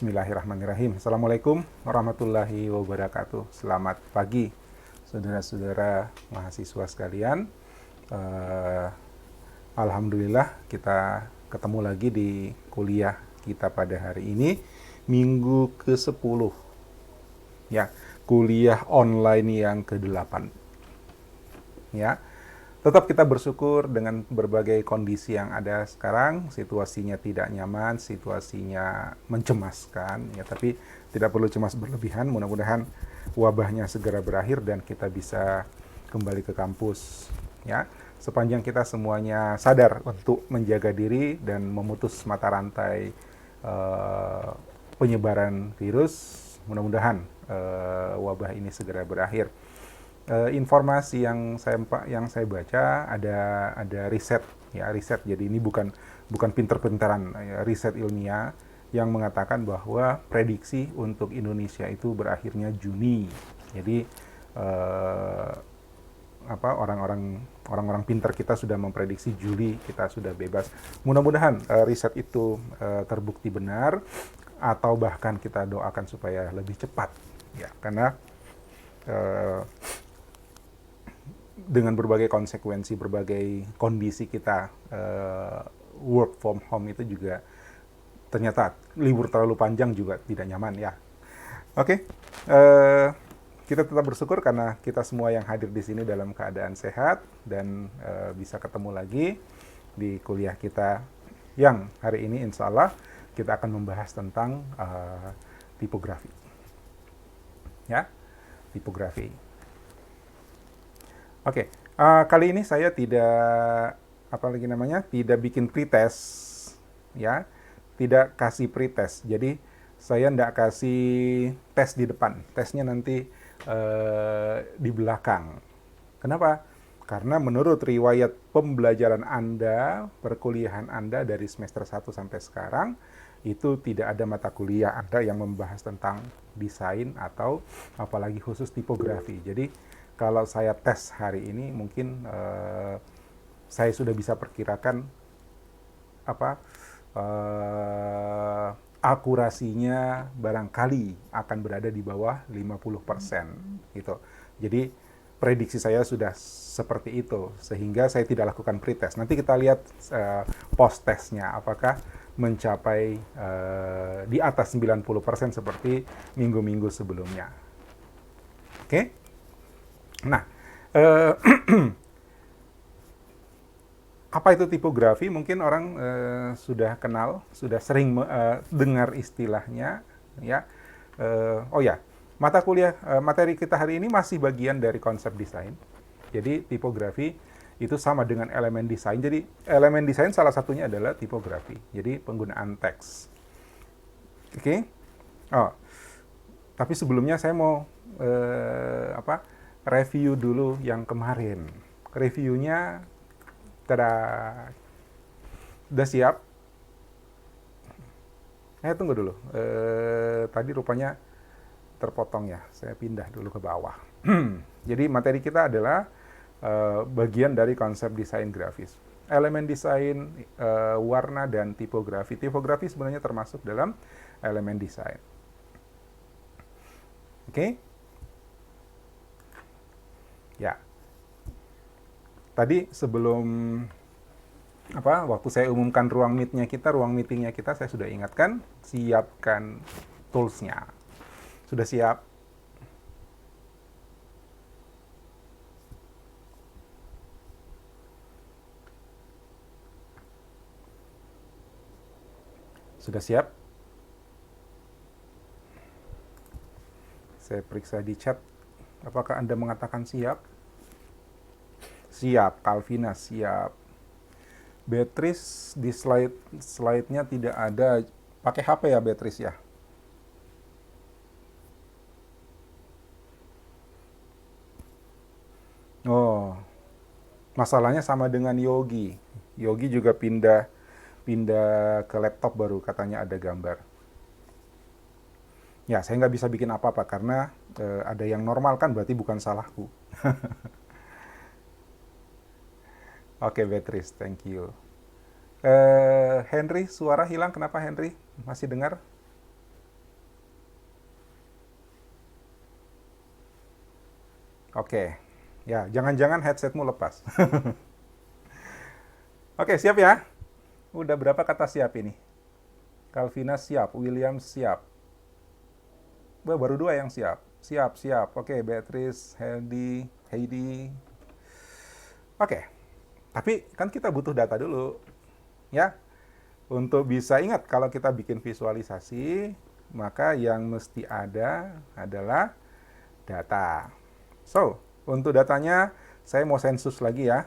Bismillahirrahmanirrahim. Assalamualaikum warahmatullahi wabarakatuh. Selamat pagi, saudara-saudara mahasiswa sekalian. Alhamdulillah kita ketemu lagi di kuliah kita pada hari ini, minggu ke-10. Ya, kuliah online yang ke-8. Ya. Tetap kita bersyukur dengan berbagai kondisi yang ada sekarang, situasinya tidak nyaman, situasinya mencemaskan, ya, tapi tidak perlu cemas berlebihan. Mudah-mudahan wabahnya segera berakhir dan kita bisa kembali ke kampus, ya. Sepanjang kita semuanya sadar untuk menjaga diri dan memutus mata rantai penyebaran virus, mudah-mudahan wabah ini segera berakhir. Informasi yang saya baca ada riset, ya, riset. Jadi ini bukan pinter-pinteran, ya, riset ilmiah yang mengatakan bahwa prediksi untuk Indonesia itu berakhirnya Juni. Jadi orang-orang pinter kita sudah memprediksi Juli kita sudah bebas. Mudah-mudahan riset itu terbukti benar, atau bahkan kita doakan supaya lebih cepat, ya, karena dengan berbagai konsekuensi, berbagai kondisi kita work from home itu juga ternyata libur terlalu panjang juga tidak nyaman, ya. Oke, kita tetap bersyukur karena kita semua yang hadir di sini dalam keadaan sehat dan bisa ketemu lagi di kuliah kita yang hari ini insya Allah kita akan membahas tentang tipografi, ya, tipografi. Oke, kali ini saya tidak tidak bikin pretest, ya, tidak kasih pretest. Jadi saya tidak kasih tes di depan, tesnya nanti di belakang. Kenapa? Karena menurut riwayat pembelajaran Anda, perkuliahan Anda dari semester 1 sampai sekarang, itu tidak ada mata kuliah Anda yang membahas tentang desain atau apalagi khusus tipografi. Jadi kalau saya tes hari ini, mungkin saya sudah bisa perkirakan akurasinya barangkali akan berada di bawah 50%, gitu. Jadi prediksi saya sudah seperti itu, sehingga saya tidak lakukan pretest. Nanti kita lihat post testnya apakah mencapai di atas 90% seperti minggu-minggu sebelumnya. Oke? Nah, apa itu tipografi? Mungkin orang sudah kenal, sudah sering dengar istilahnya, ya. Oh ya, mata kuliah materi kita hari ini masih bagian dari konsep desain. Jadi tipografi itu sama dengan elemen desain. Jadi elemen desain salah satunya adalah tipografi. Jadi penggunaan teks. Oke? Oh, tapi sebelumnya saya mau review dulu yang kemarin. Reviewnya udah siap. Tunggu dulu. Tadi rupanya terpotong, ya. Saya pindah dulu ke bawah. Jadi materi kita adalah bagian dari konsep desain grafis. Elemen desain, warna, dan tipografi. Tipografi sebenarnya termasuk dalam elemen desain. Oke? Ya, tadi sebelum waktu saya umumkan ruang meetingnya kita, saya sudah ingatkan, siapkan tools-nya. Sudah siap? Sudah siap? Saya periksa di chat. Apakah Anda mengatakan siap? Siap, Calvina siap. Beatrice di slide-nya tidak ada. Pakai HP ya, Beatrice, ya? Oh, masalahnya sama dengan Yogi. Yogi juga pindah ke laptop baru, katanya ada gambar. Ya, saya nggak bisa bikin apa-apa karena ada yang normal kan, berarti bukan salahku. Oke, Beatrice, thank you. Henry, suara hilang. Kenapa, Henry? Masih dengar? Oke. Ya, jangan-jangan headsetmu lepas. Oke, siap ya? Udah berapa kata siap ini? Calvina siap, William siap. Wah, baru dua yang siap. Siap, siap. Oke, Beatrice, Heidi. Oke. Tapi kan kita butuh data dulu, ya. Untuk bisa ingat kalau kita bikin visualisasi, maka yang mesti ada adalah data. So, untuk datanya saya mau sensus lagi ya.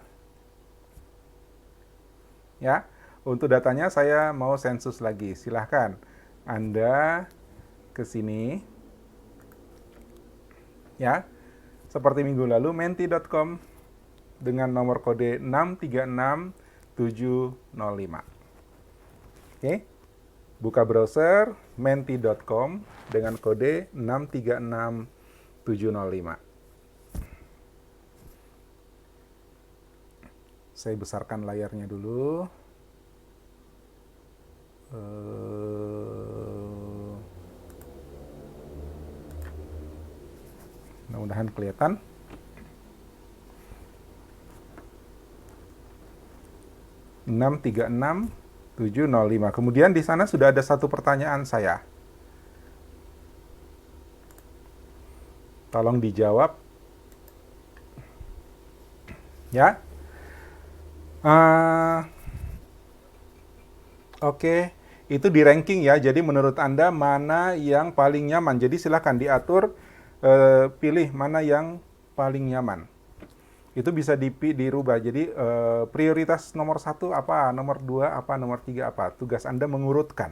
Ya, untuk datanya saya mau sensus lagi. Silahkan Anda ke sini. Ya, seperti minggu lalu, menti.com dengan nomor kode 636705. Oke, buka browser menti.com dengan kode 636705. Saya besarkan layarnya dulu. Mudah-mudahan kelihatan. Enam tiga enam 705. Kemudian di sana sudah ada satu pertanyaan saya. Tolong dijawab. Ya. Oke. Itu di ranking ya. Jadi menurut Anda mana yang paling nyaman. Jadi silakan diatur, pilih mana yang paling nyaman. Itu bisa dirubah. Jadi prioritas nomor 1 apa, nomor 2 apa, nomor 3 apa. Tugas Anda mengurutkan.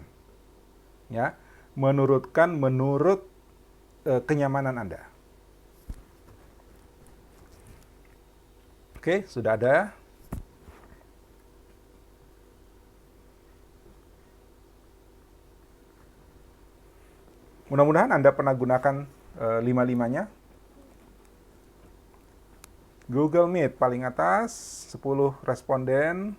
Ya, menurutkan menurut kenyamanan Anda. Oke, sudah ada. Mudah-mudahan Anda pernah gunakan lima-limanya. Google Meet paling atas, 10 responden.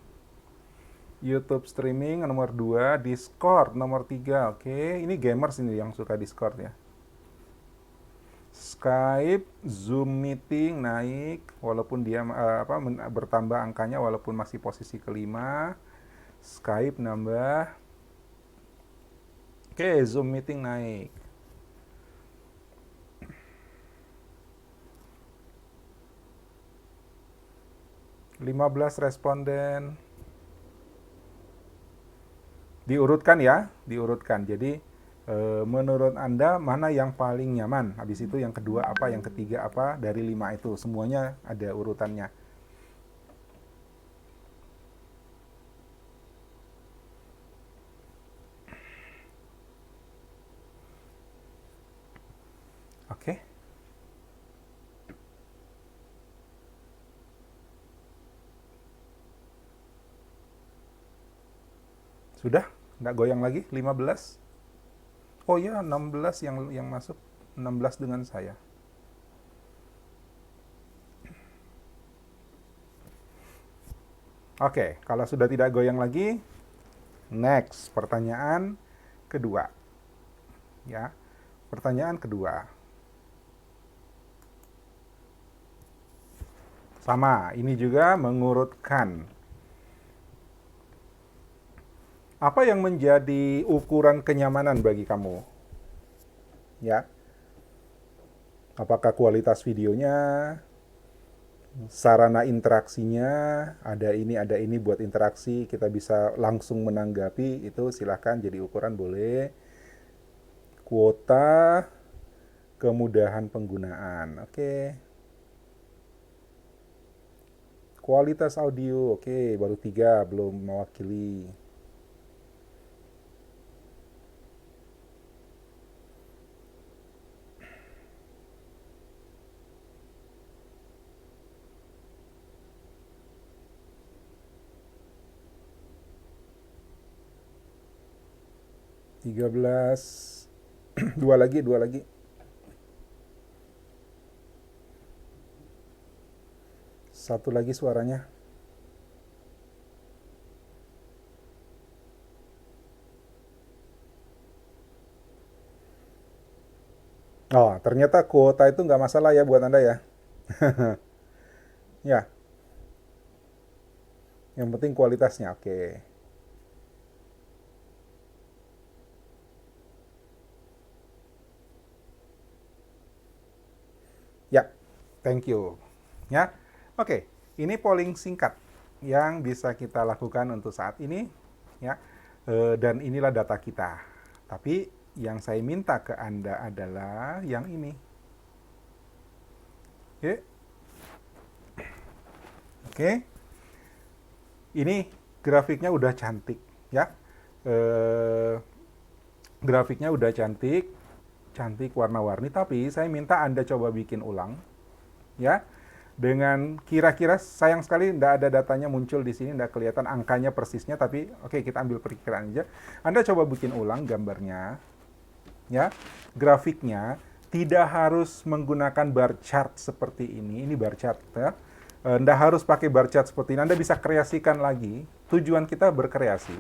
YouTube streaming nomor 2, Discord nomor 3. Oke, ini gamers ini yang suka Discord ya. Skype, Zoom meeting naik walaupun dia bertambah angkanya walaupun masih posisi kelima. Skype nambah. Oke, Zoom meeting naik. (15 responden). Diurutkan ya, diurutkan. Jadi menurut Anda mana yang paling nyaman? Habis itu yang kedua apa, yang ketiga apa, dari 5 itu. Semuanya ada urutannya. Oke. Sudah? Nggak goyang lagi? 15? Oh ya, 16 yang masuk. 16 dengan saya. Oke, kalau sudah tidak goyang lagi, next, pertanyaan kedua. Ya, pertanyaan kedua. Sama, ini juga mengurutkan. Apa yang menjadi ukuran kenyamanan bagi kamu? Ya. Apakah kualitas videonya, sarana interaksinya, ada ini buat interaksi, kita bisa langsung menanggapi, itu silahkan jadi ukuran boleh. Kuota, kemudahan penggunaan, oke. Kualitas audio, oke, baru 3, belum mewakili. (13) dua lagi. Satu lagi suaranya. Oh, ternyata kuota itu nggak masalah ya buat Anda ya. Ya, yang penting kualitasnya oke. Ya, thank you. Ya, oke. Ini polling singkat yang bisa kita lakukan untuk saat ini, ya. Dan inilah data kita. Tapi yang saya minta ke Anda adalah yang ini. Oke, oke. Ini grafiknya udah cantik, ya. Eh, Grafiknya udah cantik, cantik warna-warni. Tapi saya minta Anda coba bikin ulang, ya, dengan kira-kira. Sayang sekali tidak ada datanya muncul di sini, tidak kelihatan angkanya persisnya, tapi oke, kita ambil perkiraan aja. Anda coba bikin ulang gambarnya, ya, grafiknya. Tidak harus menggunakan bar chart seperti ini bar chart, ya. Anda harus pakai bar chart seperti ini. Anda bisa kreasikan lagi. Tujuan kita berkreasi,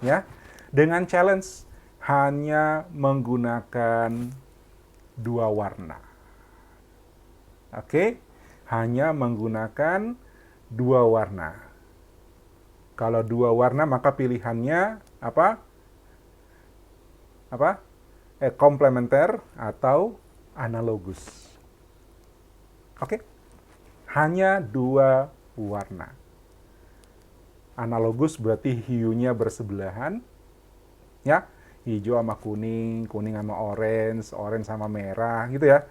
ya, dengan challenge hanya menggunakan dua warna. Oke, hanya menggunakan dua warna. Kalau dua warna maka pilihannya apa? Apa? Komplementer atau analogus. Oke, hanya dua warna. Analogus berarti hiunya bersebelahan, ya, hijau sama kuning, kuning sama orange, orange sama merah, gitu ya.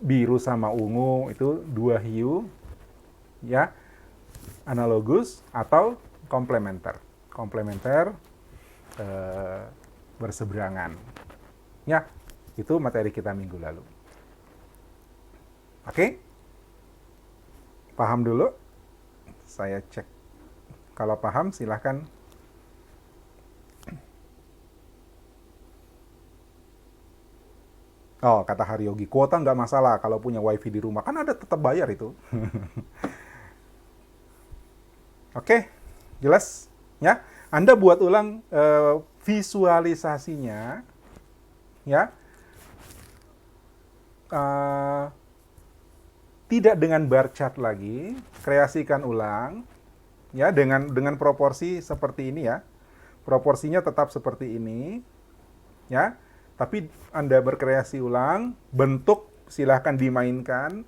Biru sama ungu itu dua hiu, ya, analogus atau komplementer. Komplementer berseberangan, ya. Itu materi kita minggu lalu. Oke, paham dulu? Saya cek. Kalau paham silahkan. Oh, kata Haryogi, kuota nggak masalah kalau punya wifi di rumah. Kan ada tetap bayar itu. Oke, jelas? Ya, Anda buat ulang visualisasinya, ya. Eh, Tidak dengan bar chart lagi, kreasikan ulang, ya, dengan proporsi seperti ini, ya. Proporsinya tetap seperti ini, ya. Tapi Anda berkreasi ulang, bentuk silahkan dimainkan,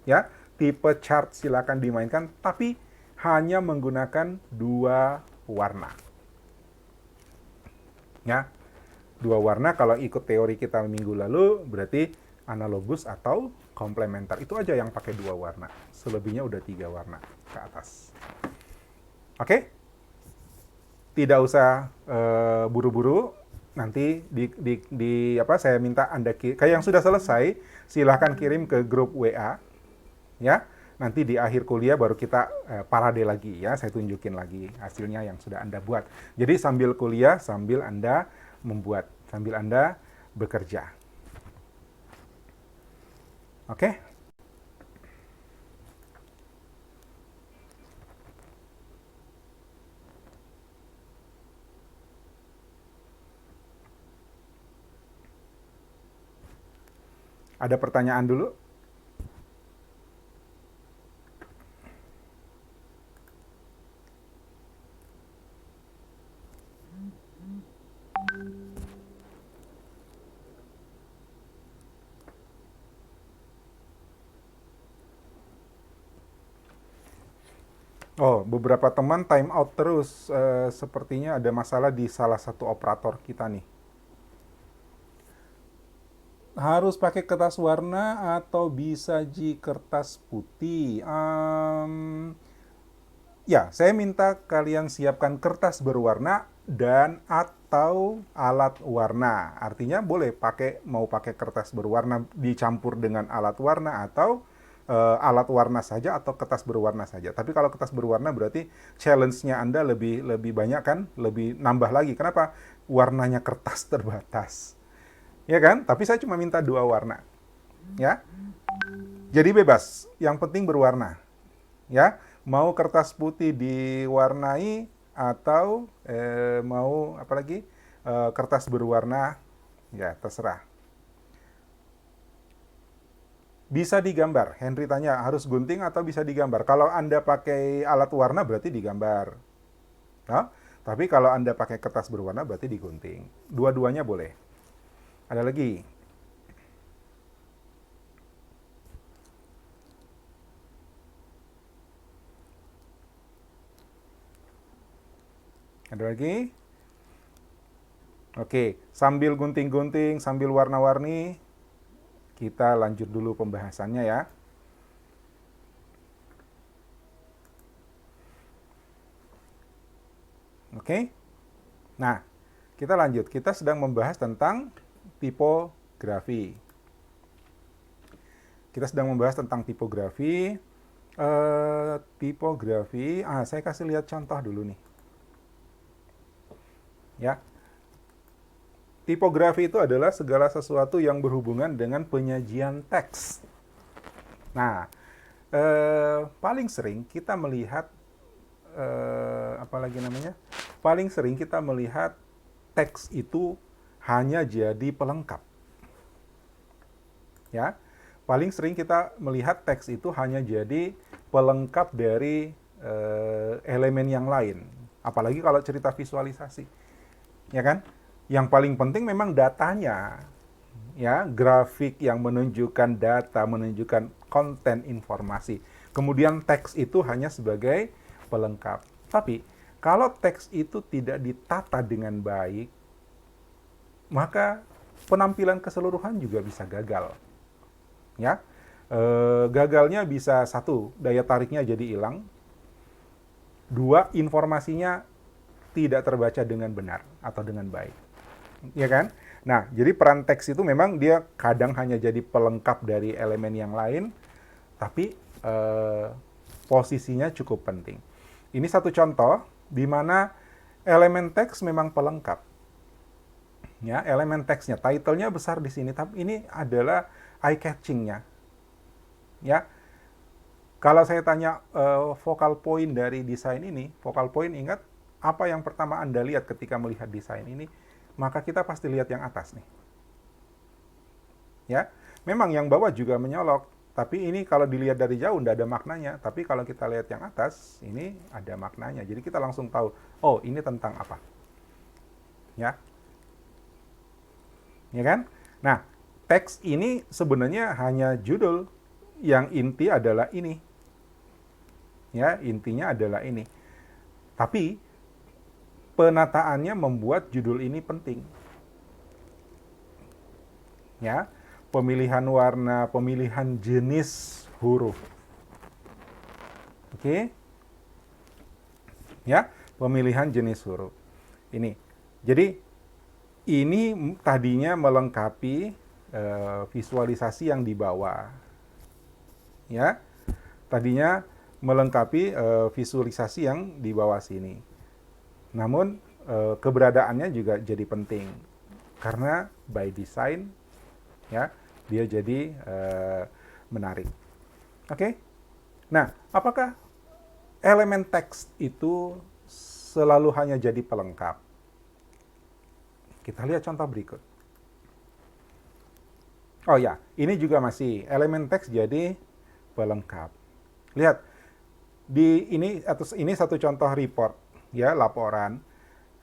ya. Tipe chart silahkan dimainkan, tapi hanya menggunakan dua warna, ya. Dua warna kalau ikut teori kita minggu lalu berarti analogus atau komplementer. Itu aja yang pakai dua warna. Selebihnya udah tiga warna ke atas. Oke? Tidak usah buru-buru. Nanti saya minta Anda kayak yang sudah selesai, silahkan kirim ke grup WA, ya. Nanti di akhir kuliah baru kita parade lagi, ya. Saya tunjukin lagi hasilnya yang sudah Anda buat. Jadi sambil kuliah, sambil Anda membuat, sambil Anda bekerja. Oke? Ada pertanyaan dulu? Oh, beberapa teman time out terus. Sepertinya ada masalah di salah satu operator kita nih. Harus pakai kertas warna atau bisa di kertas putih? Ya, saya minta kalian siapkan kertas berwarna dan atau alat warna. Artinya boleh mau pakai kertas berwarna dicampur dengan alat warna atau alat warna saja atau kertas berwarna saja. Tapi kalau kertas berwarna berarti challenge-nya Anda lebih banyak kan, lebih nambah lagi. Kenapa? Warnanya kertas terbatas. Ya kan? Tapi saya cuma minta dua warna. Ya. Jadi bebas, yang penting berwarna. Ya, mau kertas putih diwarnai atau mau apa lagi? Kertas berwarna, ya terserah. Bisa digambar. Henry tanya, harus gunting atau bisa digambar? Kalau Anda pakai alat warna berarti digambar. Nah, tapi kalau Anda pakai kertas berwarna berarti digunting. Dua-duanya boleh. Ada lagi? Ada lagi? Oke, sambil gunting-gunting, sambil warna-warni, kita lanjut dulu pembahasannya ya. Oke. Nah, kita lanjut. Kita sedang membahas tentang tipografi. Kita sedang membahas tentang tipografi. Tipografi, saya kasih lihat contoh dulu nih. Ya. Tipografi itu adalah segala sesuatu yang berhubungan dengan penyajian teks. Nah, paling sering kita melihat apalagi namanya? Paling sering kita melihat teks itu hanya jadi pelengkap. Ya. Paling sering kita melihat teks itu hanya jadi pelengkap dari elemen yang lain. Apalagi kalau cerita visualisasi. Ya kan? Yang paling penting memang datanya. Ya, grafik yang menunjukkan data, menunjukkan konten informasi. Kemudian teks itu hanya sebagai pelengkap. Tapi kalau teks itu tidak ditata dengan baik, maka penampilan keseluruhan juga bisa gagal. Ya, gagalnya bisa satu, daya tariknya jadi hilang. Dua, informasinya tidak terbaca dengan benar atau dengan baik. Ya kan? Nah, jadi peran teks itu memang dia kadang hanya jadi pelengkap dari elemen yang lain, tapi posisinya cukup penting. Ini satu contoh di mana elemen teks memang pelengkap. Ya, elemen teksnya, title-nya besar di sini, tapi ini adalah eye-catching-nya. Ya, kalau saya tanya focal point dari desain ini, focal point ingat apa yang pertama Anda lihat ketika melihat desain ini, maka kita pasti lihat yang atas nih. Ya, memang yang bawah juga menyolok, tapi ini kalau dilihat dari jauh tidak ada maknanya. Tapi kalau kita lihat yang atas, ini ada maknanya. Jadi kita langsung tahu, oh ini tentang apa. Ya, ya kan? Nah, teks ini sebenarnya hanya judul, yang inti adalah ini. Ya, intinya adalah ini. Tapi penataannya membuat judul ini penting. Ya, pemilihan warna, pemilihan jenis huruf. Oke? Ya, pemilihan jenis huruf. Ini. Jadi ini tadinya melengkapi visualisasi yang di bawah. Ya. Tadinya melengkapi visualisasi yang di bawah sini. Namun keberadaannya juga jadi penting karena by design ya dia jadi menarik. Oke? Nah, apakah elemen teks itu selalu hanya jadi pelengkap? Kita lihat contoh berikut. Oh ya, ini juga masih elemen teks jadi pelengkap. Lihat, ini satu contoh report, ya, laporan.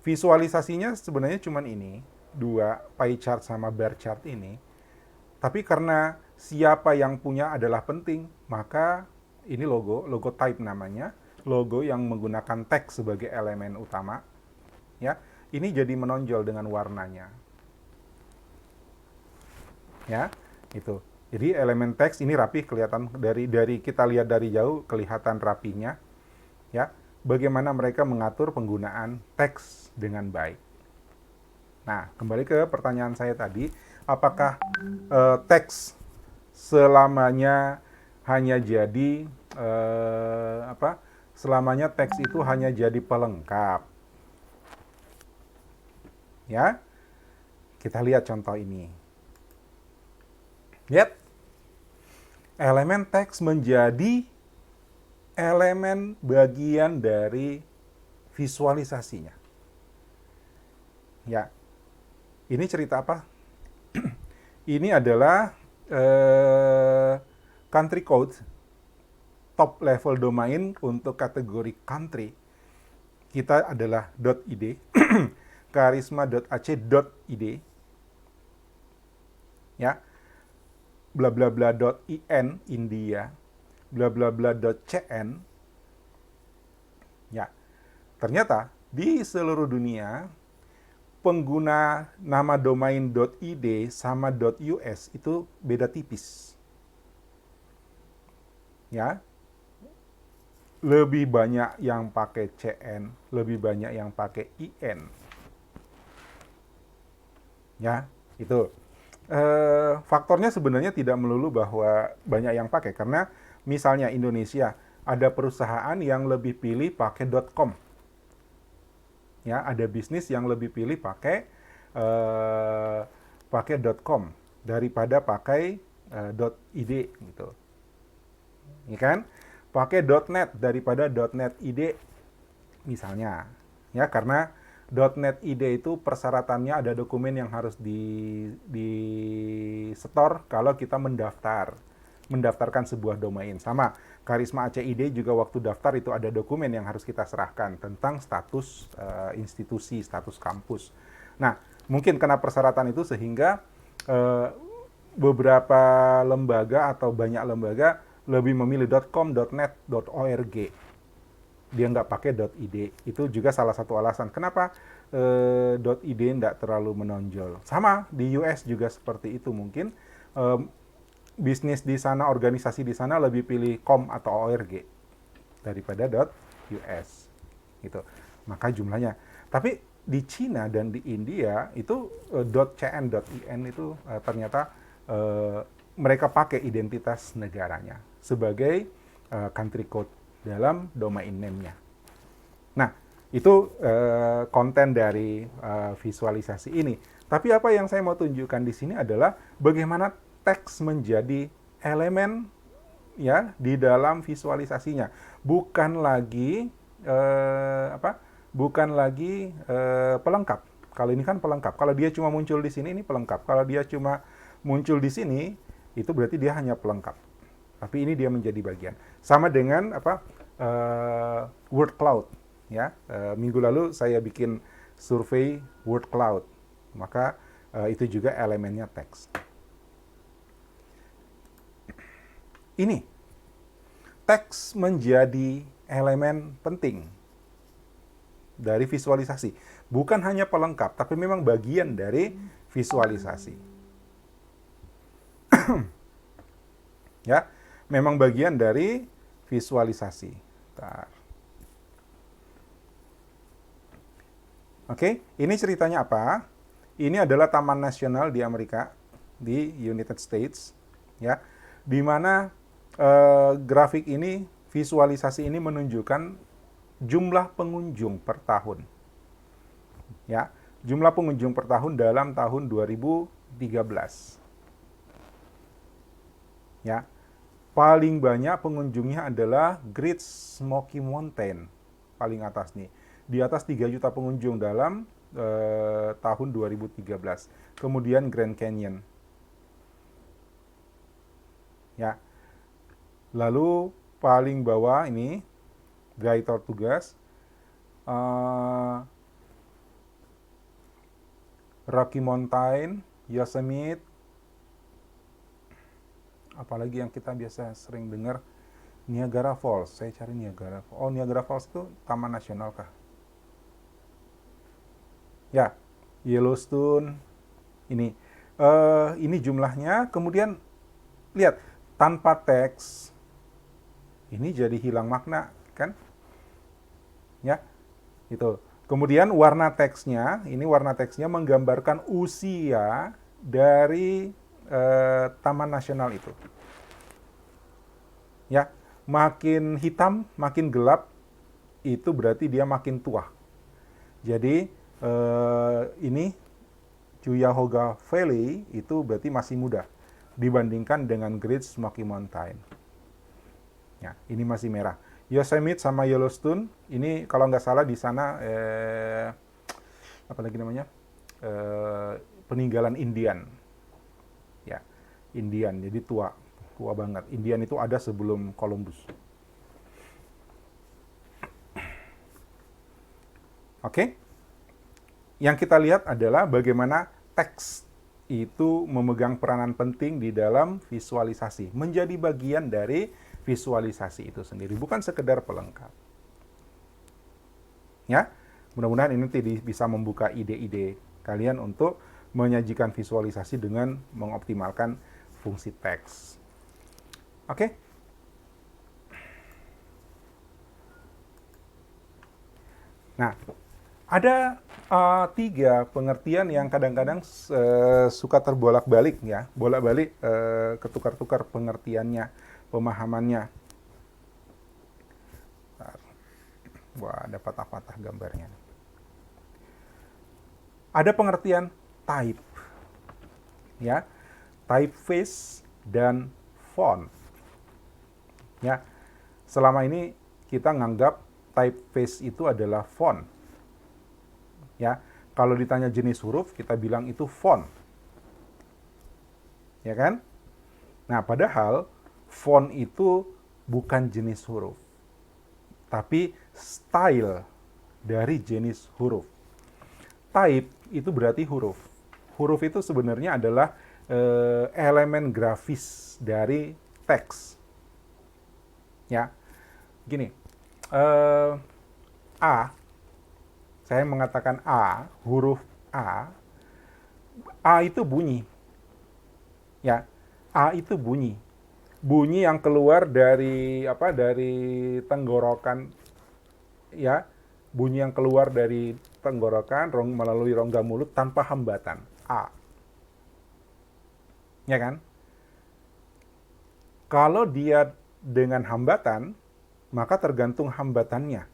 Visualisasinya sebenarnya cuma ini, dua pie chart sama bar chart ini. Tapi karena siapa yang punya adalah penting, maka ini logo type namanya, logo yang menggunakan teks sebagai elemen utama. Ya, ini jadi menonjol dengan warnanya. Ya, itu. Jadi elemen teks ini rapi, kelihatan dari kita lihat dari jauh kelihatan rapinya. Ya, bagaimana mereka mengatur penggunaan teks dengan baik. Nah, kembali ke pertanyaan saya tadi, apakah teks selamanya hanya jadi selamanya teks itu hanya jadi pelengkap? Ya, kita lihat contoh ini. Lihat, elemen teks menjadi elemen bagian dari visualisasinya. Ya, ini cerita apa? Ini adalah country code, top level domain untuk kategori country, kita adalah .id, karisma.ac.id, ya, bla bla bla.in India, bla bla bla.cn, ya. Ternyata di seluruh dunia pengguna nama domain .id sama .us itu beda tipis. Ya. Lebih banyak yang pakai CN, lebih banyak yang pakai IN. Ya, itu. Faktornya sebenarnya tidak melulu bahwa banyak yang pakai, karena misalnya Indonesia ada perusahaan yang lebih pilih pakai .com. Ya, ada bisnis yang lebih pilih pakai .com daripada pakai .id gitu. Ya kan? Pakai .net daripada .net id misalnya. Ya, karena .net id itu persyaratannya ada dokumen yang harus di setor kalau kita mendaftarkan sebuah domain. Sama Karisma ACID juga waktu daftar itu ada dokumen yang harus kita serahkan tentang status institusi, status kampus. Nah, mungkin karena persyaratan itu sehingga beberapa lembaga atau banyak lembaga lebih memilih .com, .net, .org. Dia nggak pakai .id. Itu juga salah satu alasan kenapa .id nggak terlalu menonjol. Sama di US juga seperti itu mungkin. Bisnis di sana, organisasi di sana lebih pilih .com atau .org daripada .us. Gitu. Maka jumlahnya. Tapi di Cina dan di India itu .cn, .in itu ternyata mereka pakai identitas negaranya sebagai country code dalam domain name-nya. Nah, itu konten dari visualisasi ini. Tapi apa yang saya mau tunjukkan di sini adalah bagaimana teks menjadi elemen ya di dalam visualisasinya. Bukan lagi pelengkap. Kalau ini kan pelengkap. Kalau dia cuma muncul di sini, ini pelengkap. Kalau dia cuma muncul di sini, itu berarti dia hanya pelengkap. Tapi ini dia menjadi bagian. Sama dengan word cloud. Ya, minggu lalu saya bikin survei word cloud. Maka itu juga elemennya teks. Ini teks menjadi elemen penting dari visualisasi. Bukan hanya pelengkap, tapi memang bagian dari visualisasi. Ya, memang bagian dari visualisasi. Bentar. Oke, ini ceritanya apa? Ini adalah Taman Nasional di Amerika, di United States, ya, di mana grafik ini, visualisasi ini menunjukkan jumlah pengunjung per tahun. Ya, jumlah pengunjung per tahun dalam tahun 2013. Ya, paling banyak pengunjungnya adalah Great Smoky Mountain, paling atas nih. Di atas 3 juta pengunjung dalam tahun 2013. Kemudian Grand Canyon. Ya. Lalu paling bawah ini Guy Tortugas, Rocky Mountain, Yosemite, apalagi yang kita biasa sering dengar, Niagara Falls. Saya cari Niagara Falls. Oh, Niagara Falls itu taman nasional kah? Ya, Yellowstone. Ini jumlahnya. Kemudian lihat, tanpa teks ini jadi hilang makna, kan? Ya, itu. Kemudian warna teksnya, ini warna teksnya menggambarkan usia dari taman nasional itu. Ya, makin hitam, makin gelap, itu berarti dia makin tua. Jadi ini Cuyahoga Valley itu berarti masih muda dibandingkan dengan Great Smoky Mountain. Ya, ini masih merah. Yosemite sama Yellowstone, ini kalau nggak salah di sana apa lagi namanya, peninggalan Indian. Ya, Indian, jadi tua. tua banget. Indian itu ada sebelum Columbus. Oke? Yang kita lihat adalah bagaimana teks itu memegang peranan penting di dalam visualisasi, menjadi bagian dari visualisasi itu sendiri, bukan sekedar pelengkap. Ya, mudah-mudahan ini bisa membuka ide-ide kalian untuk menyajikan visualisasi dengan mengoptimalkan fungsi teks. Oke? Nah, ada 3 pengertian yang kadang-kadang suka terbolak-balik ya, bolak-balik ketukar-tukar pengertiannya, pemahamannya. Wah, ada patah-patah gambarnya. Ada pengertian type, ya, typeface dan font. Ya, selama ini kita nganggap typeface itu adalah font. Ya, kalau ditanya jenis huruf, kita bilang itu font. Ya kan? Nah, padahal font itu bukan jenis huruf, tapi style dari jenis huruf. Type itu berarti huruf. Huruf itu sebenarnya adalah elemen grafis dari teks. Ya, gini, A, saya mengatakan A, huruf A itu bunyi. Ya, A itu bunyi. Bunyi yang keluar dari tenggorokan, ya, bunyi yang keluar dari tenggorokan melalui rongga mulut tanpa hambatan. A. Ya kan? Kalau dia dengan hambatan, maka tergantung hambatannya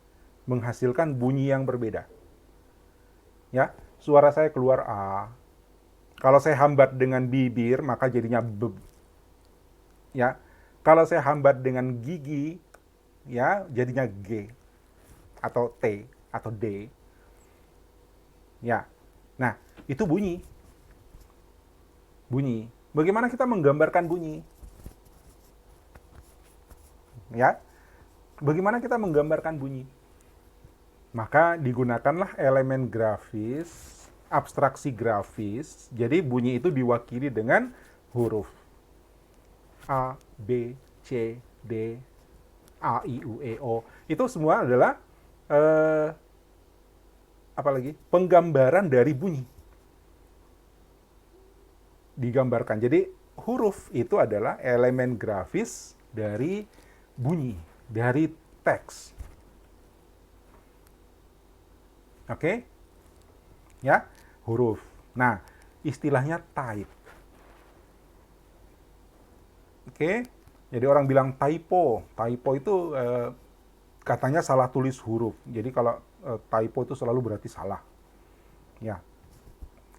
menghasilkan bunyi yang berbeda. Ya, suara saya keluar A. Kalau saya hambat dengan bibir, maka jadinya B. Ya, kalau saya hambat dengan gigi, ya, jadinya G atau T atau D. Ya, nah, itu bunyi. Bunyi. Bagaimana kita menggambarkan bunyi? Ya, bagaimana kita menggambarkan bunyi? Maka digunakanlah elemen grafis, abstraksi grafis. Jadi bunyi itu diwakili dengan huruf A, B, C, D, A, I, U, E, O. Itu semua adalah penggambaran dari bunyi. Digambarkan. Jadi huruf itu adalah elemen grafis dari bunyi, dari teks. Oke? Ya, huruf. Nah, istilahnya type. Oke? Jadi orang bilang typo. Typo itu katanya salah tulis huruf. Jadi kalau typo itu selalu berarti salah. Ya.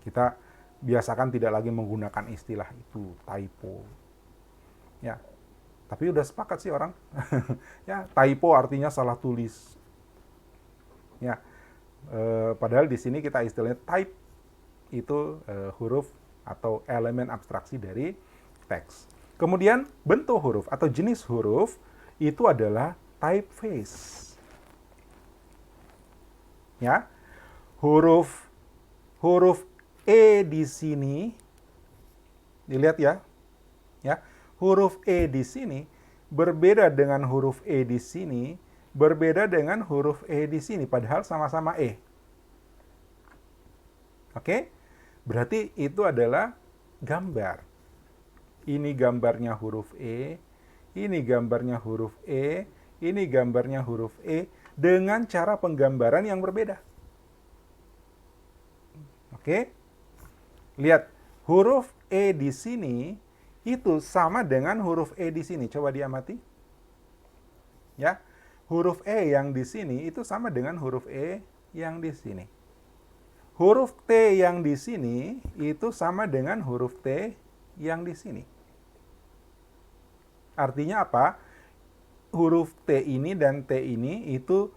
Kita biasakan tidak lagi menggunakan istilah itu, typo. Ya. Tapi udah sepakat sih orang. Ya, typo artinya salah tulis. Ya. Padahal di sini kita istilahnya type itu huruf atau elemen abstraksi dari teks. Kemudian bentuk huruf atau jenis huruf itu adalah typeface. Ya. Huruf E di sini dilihat ya. Ya. Huruf E di sini berbeda dengan huruf E di sini, berbeda dengan huruf E di sini padahal sama-sama E. Oke? Berarti itu adalah gambar. Ini gambarnya huruf E, ini gambarnya huruf E, ini gambarnya huruf E, dengan cara penggambaran yang berbeda. Oke? Lihat, huruf E di sini itu sama dengan huruf E di sini. Coba diamati. Ya, huruf E yang di sini itu sama dengan huruf E yang di sini. Huruf T yang di sini itu sama dengan huruf T yang di sini. Artinya apa? Huruf T ini dan T ini itu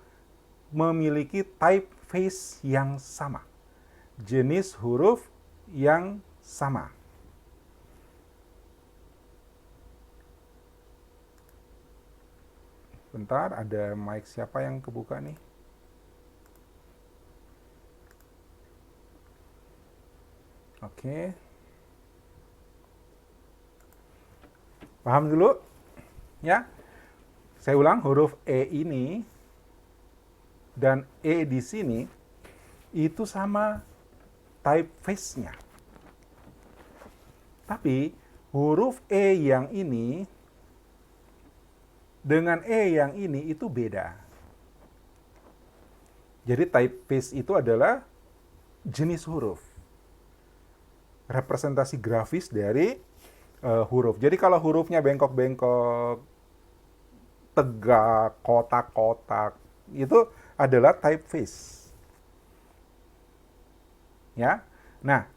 memiliki typeface yang sama. Jenis huruf yang sama. Bentar, ada mic siapa yang kebuka nih? Oke. Paham dulu? Ya. Saya ulang, huruf E ini dan E di sini itu sama typeface-nya. Tapi huruf E yang ini dengan E yang ini itu beda. Jadi typeface itu adalah jenis huruf. Representasi grafis dari huruf. Jadi kalau hurufnya bengkok-bengkok, tegak, kotak-kotak, itu adalah typeface. Ya. Nah,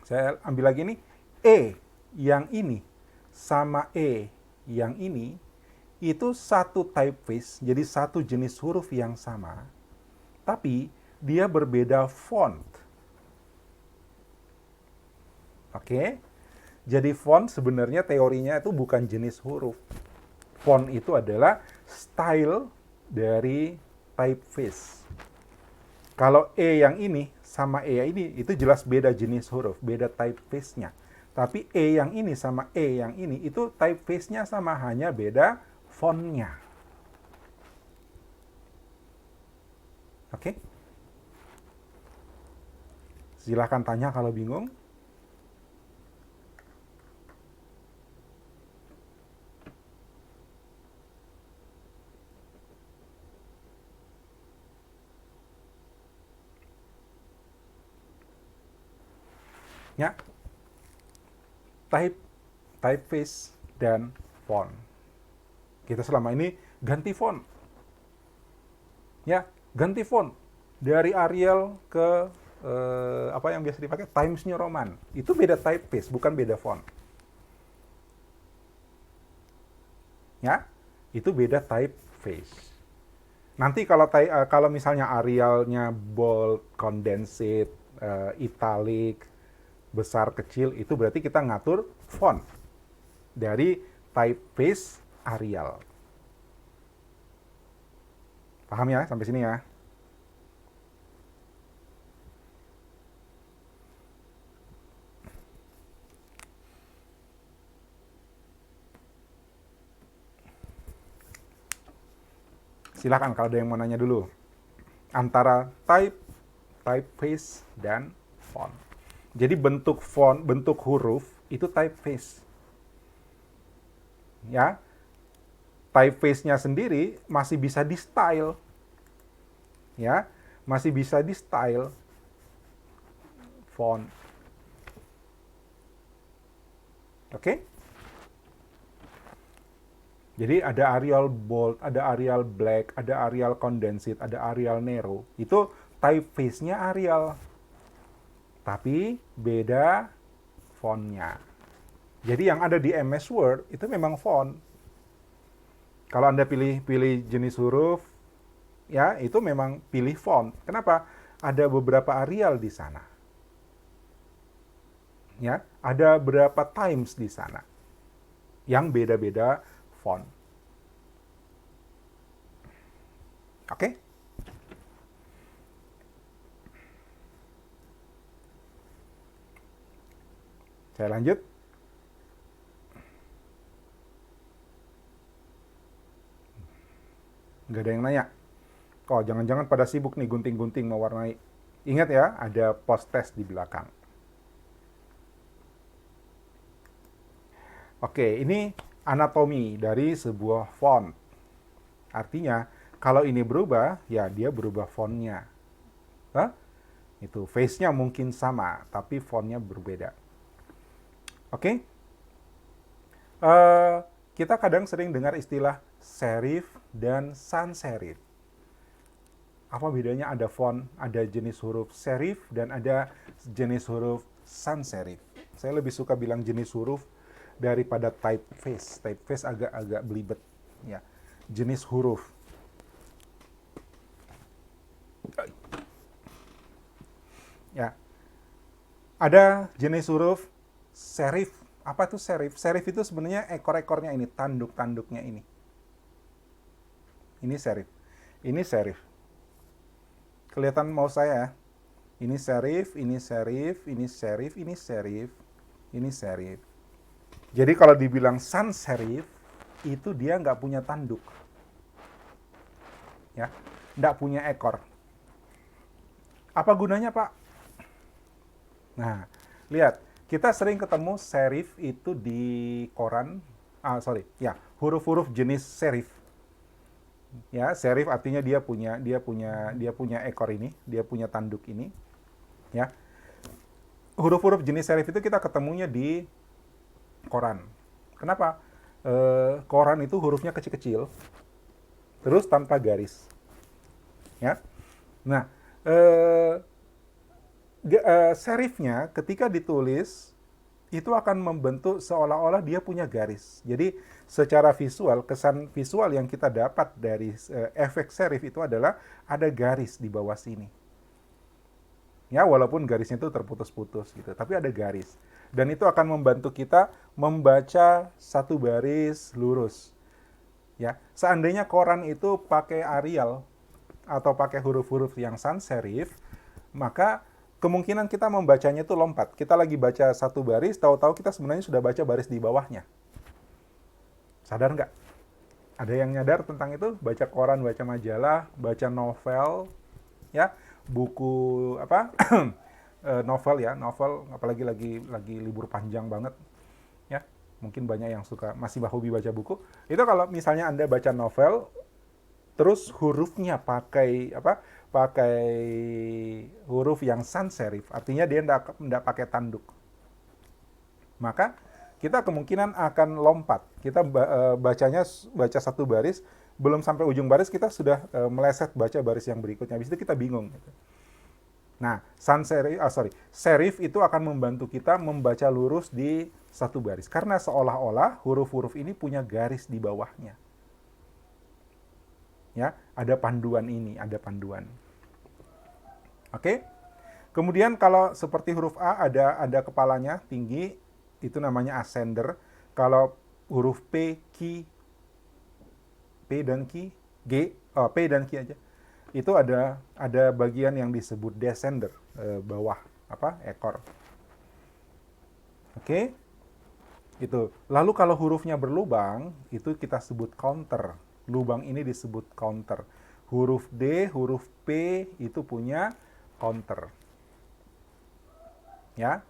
saya ambil lagi nih, E yang ini sama E yang ini itu satu typeface, jadi satu jenis huruf yang sama, tapi dia berbeda font. Oke? Jadi font sebenarnya teorinya itu bukan jenis huruf. Font itu adalah style dari typeface. Kalau E yang ini sama E yang ini, itu jelas beda jenis huruf, beda typeface-nya. Tapi E yang ini sama E yang ini, itu typeface-nya sama, hanya beda font-nya. Oke? Silahkan tanya kalau bingung. Ya, typeface, dan font. Kita selama ini ganti font. Ya, ganti font. Dari Arial ke apa yang biasa dipakai, Times New Roman. Itu beda typeface, bukan beda font. Ya, itu beda typeface. Nanti kalau misalnya Arialnya bold, condensed, italic, besar kecil, itu berarti kita ngatur font dari typeface Arial. Paham ya sampai sini ya? Silakan kalau ada yang mau nanya dulu. Antara typeface, dan font. Jadi bentuk font, bentuk huruf itu typeface. Ya. Typeface-nya sendiri masih bisa di style. Ya, masih bisa di style font. Oke? Jadi ada Arial bold, ada Arial black, ada Arial condensed, ada Arial narrow. Itu typeface-nya Arial. Tapi beda font-nya. Jadi yang ada di MS Word itu memang font. Kalau Anda pilih jenis huruf, ya itu memang pilih font. Kenapa? Ada beberapa Arial di sana. Ya, ada berapa Times di sana. Yang beda-beda font. Oke? Saya lanjut. Nggak ada yang nanya. Oh, jangan-jangan pada sibuk nih gunting-gunting mewarnai. Ingat ya, ada post test di belakang. Oke, ini anatomi dari sebuah font. Artinya, kalau ini berubah, ya dia berubah fontnya. Hah? Itu face-nya mungkin sama, tapi fontnya berbeda. Oke? Kita kadang sering dengar istilah serif dan sans serif. Apa bedanya? Ada font, ada jenis huruf serif, dan ada jenis huruf sans serif. Saya lebih suka bilang jenis huruf daripada typeface. Typeface agak-agak belibet. Ya. Jenis huruf. Ya. Ada jenis huruf serif. Apa itu serif? Serif itu sebenarnya ekor-ekornya ini, tanduk-tanduknya ini. ini serif. Ini serif. Kelihatan mouse saya ya? Ini serif, ini serif, ini serif, ini serif, ini serif. Jadi kalau dibilang sans serif, itu dia nggak punya tanduk. Ya, nggak punya ekor. Apa gunanya, Pak? Nah, lihat. Kita sering ketemu serif itu di koran. Huruf-huruf jenis serif. Ya, serif artinya dia punya ekor ini, dia punya tanduk ini. Ya, huruf-huruf jenis serif itu kita ketemunya di koran. Kenapa? Koran itu hurufnya kecil-kecil, terus tanpa garis. Ya, nah serifnya ketika ditulis itu akan membentuk seolah-olah dia punya garis. Jadi secara visual, kesan visual yang kita dapat dari efek serif itu adalah ada garis di bawah sini. Ya, walaupun garisnya itu terputus-putus gitu, tapi ada garis. Dan itu akan membantu kita membaca satu baris lurus. Ya, seandainya koran itu pakai Arial atau pakai huruf-huruf yang sans serif, maka kemungkinan kita membacanya itu lompat. Kita lagi baca satu baris, tahu-tahu kita sebenarnya sudah baca baris di bawahnya. Sadar nggak? Ada yang nyadar tentang itu? Baca koran, baca majalah, baca novel, ya, buku apa? Novel ya, novel apalagi lagi libur panjang banget, ya. Mungkin banyak yang masih hobi baca buku. Itu kalau misalnya Anda baca novel, terus hurufnya pakai apa? Pakai huruf yang sans serif, artinya dia tidak pakai tanduk. Maka kita kemungkinan akan lompat. Kita baca satu baris, belum sampai ujung baris kita sudah meleset baca baris yang berikutnya. Habis itu kita bingung. Gitu. Nah, serif itu akan membantu kita membaca lurus di satu baris. Karena seolah-olah huruf-huruf ini punya garis di bawahnya. Ya, ada panduan ini, ada panduan. Oke. Kemudian kalau seperti huruf A ada kepalanya tinggi, itu namanya ascender. Kalau huruf P, Q, P dan Q, G, P dan Q aja. Itu ada bagian yang disebut descender, bawah, ekor. Oke. Itu. Lalu kalau hurufnya berlubang, itu kita sebut counter. Lubang ini disebut counter. Huruf D, huruf P itu punya counter. Ya.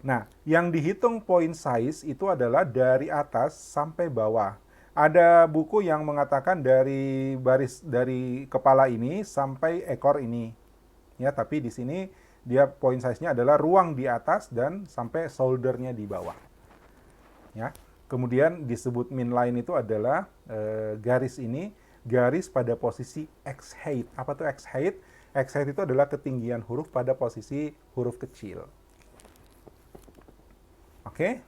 Nah, yang dihitung point size itu adalah dari atas sampai bawah. Ada buku yang mengatakan dari kepala ini sampai ekor ini. Ya, tapi di sini dia point size-nya adalah ruang di atas dan sampai shoulder-nya di bawah. Ya. Kemudian disebut midline itu adalah garis ini, garis pada posisi X height. Apa tuh X height? X height itu adalah ketinggian huruf pada posisi huruf kecil. Oke?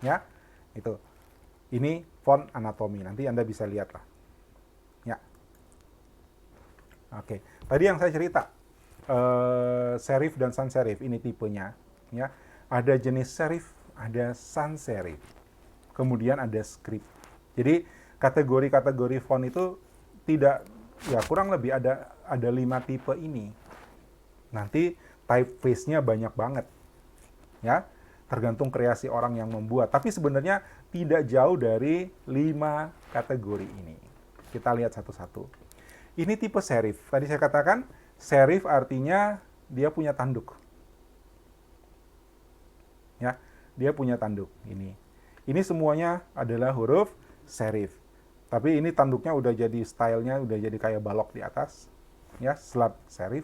Ya, itu. Ini font anatomi. Nanti Anda bisa lihat lah. Ya. Oke. Tadi yang saya cerita, serif dan sans serif, ini tipenya. Ya. Ada jenis serif, ada sans serif. Kemudian ada script. Jadi kategori-kategori font itu kurang lebih ada 5 tipe ini. Nanti typeface-nya banyak banget. Ya, tergantung kreasi orang yang membuat. Tapi sebenarnya tidak jauh dari 5 kategori ini. Kita lihat satu-satu. Ini tipe serif. Tadi saya katakan, serif artinya dia punya tanduk. Ya, dia punya tanduk ini. Ini semuanya adalah huruf serif. Tapi ini tanduknya udah jadi stylenya udah jadi kayak balok di atas. Ya, slab serif.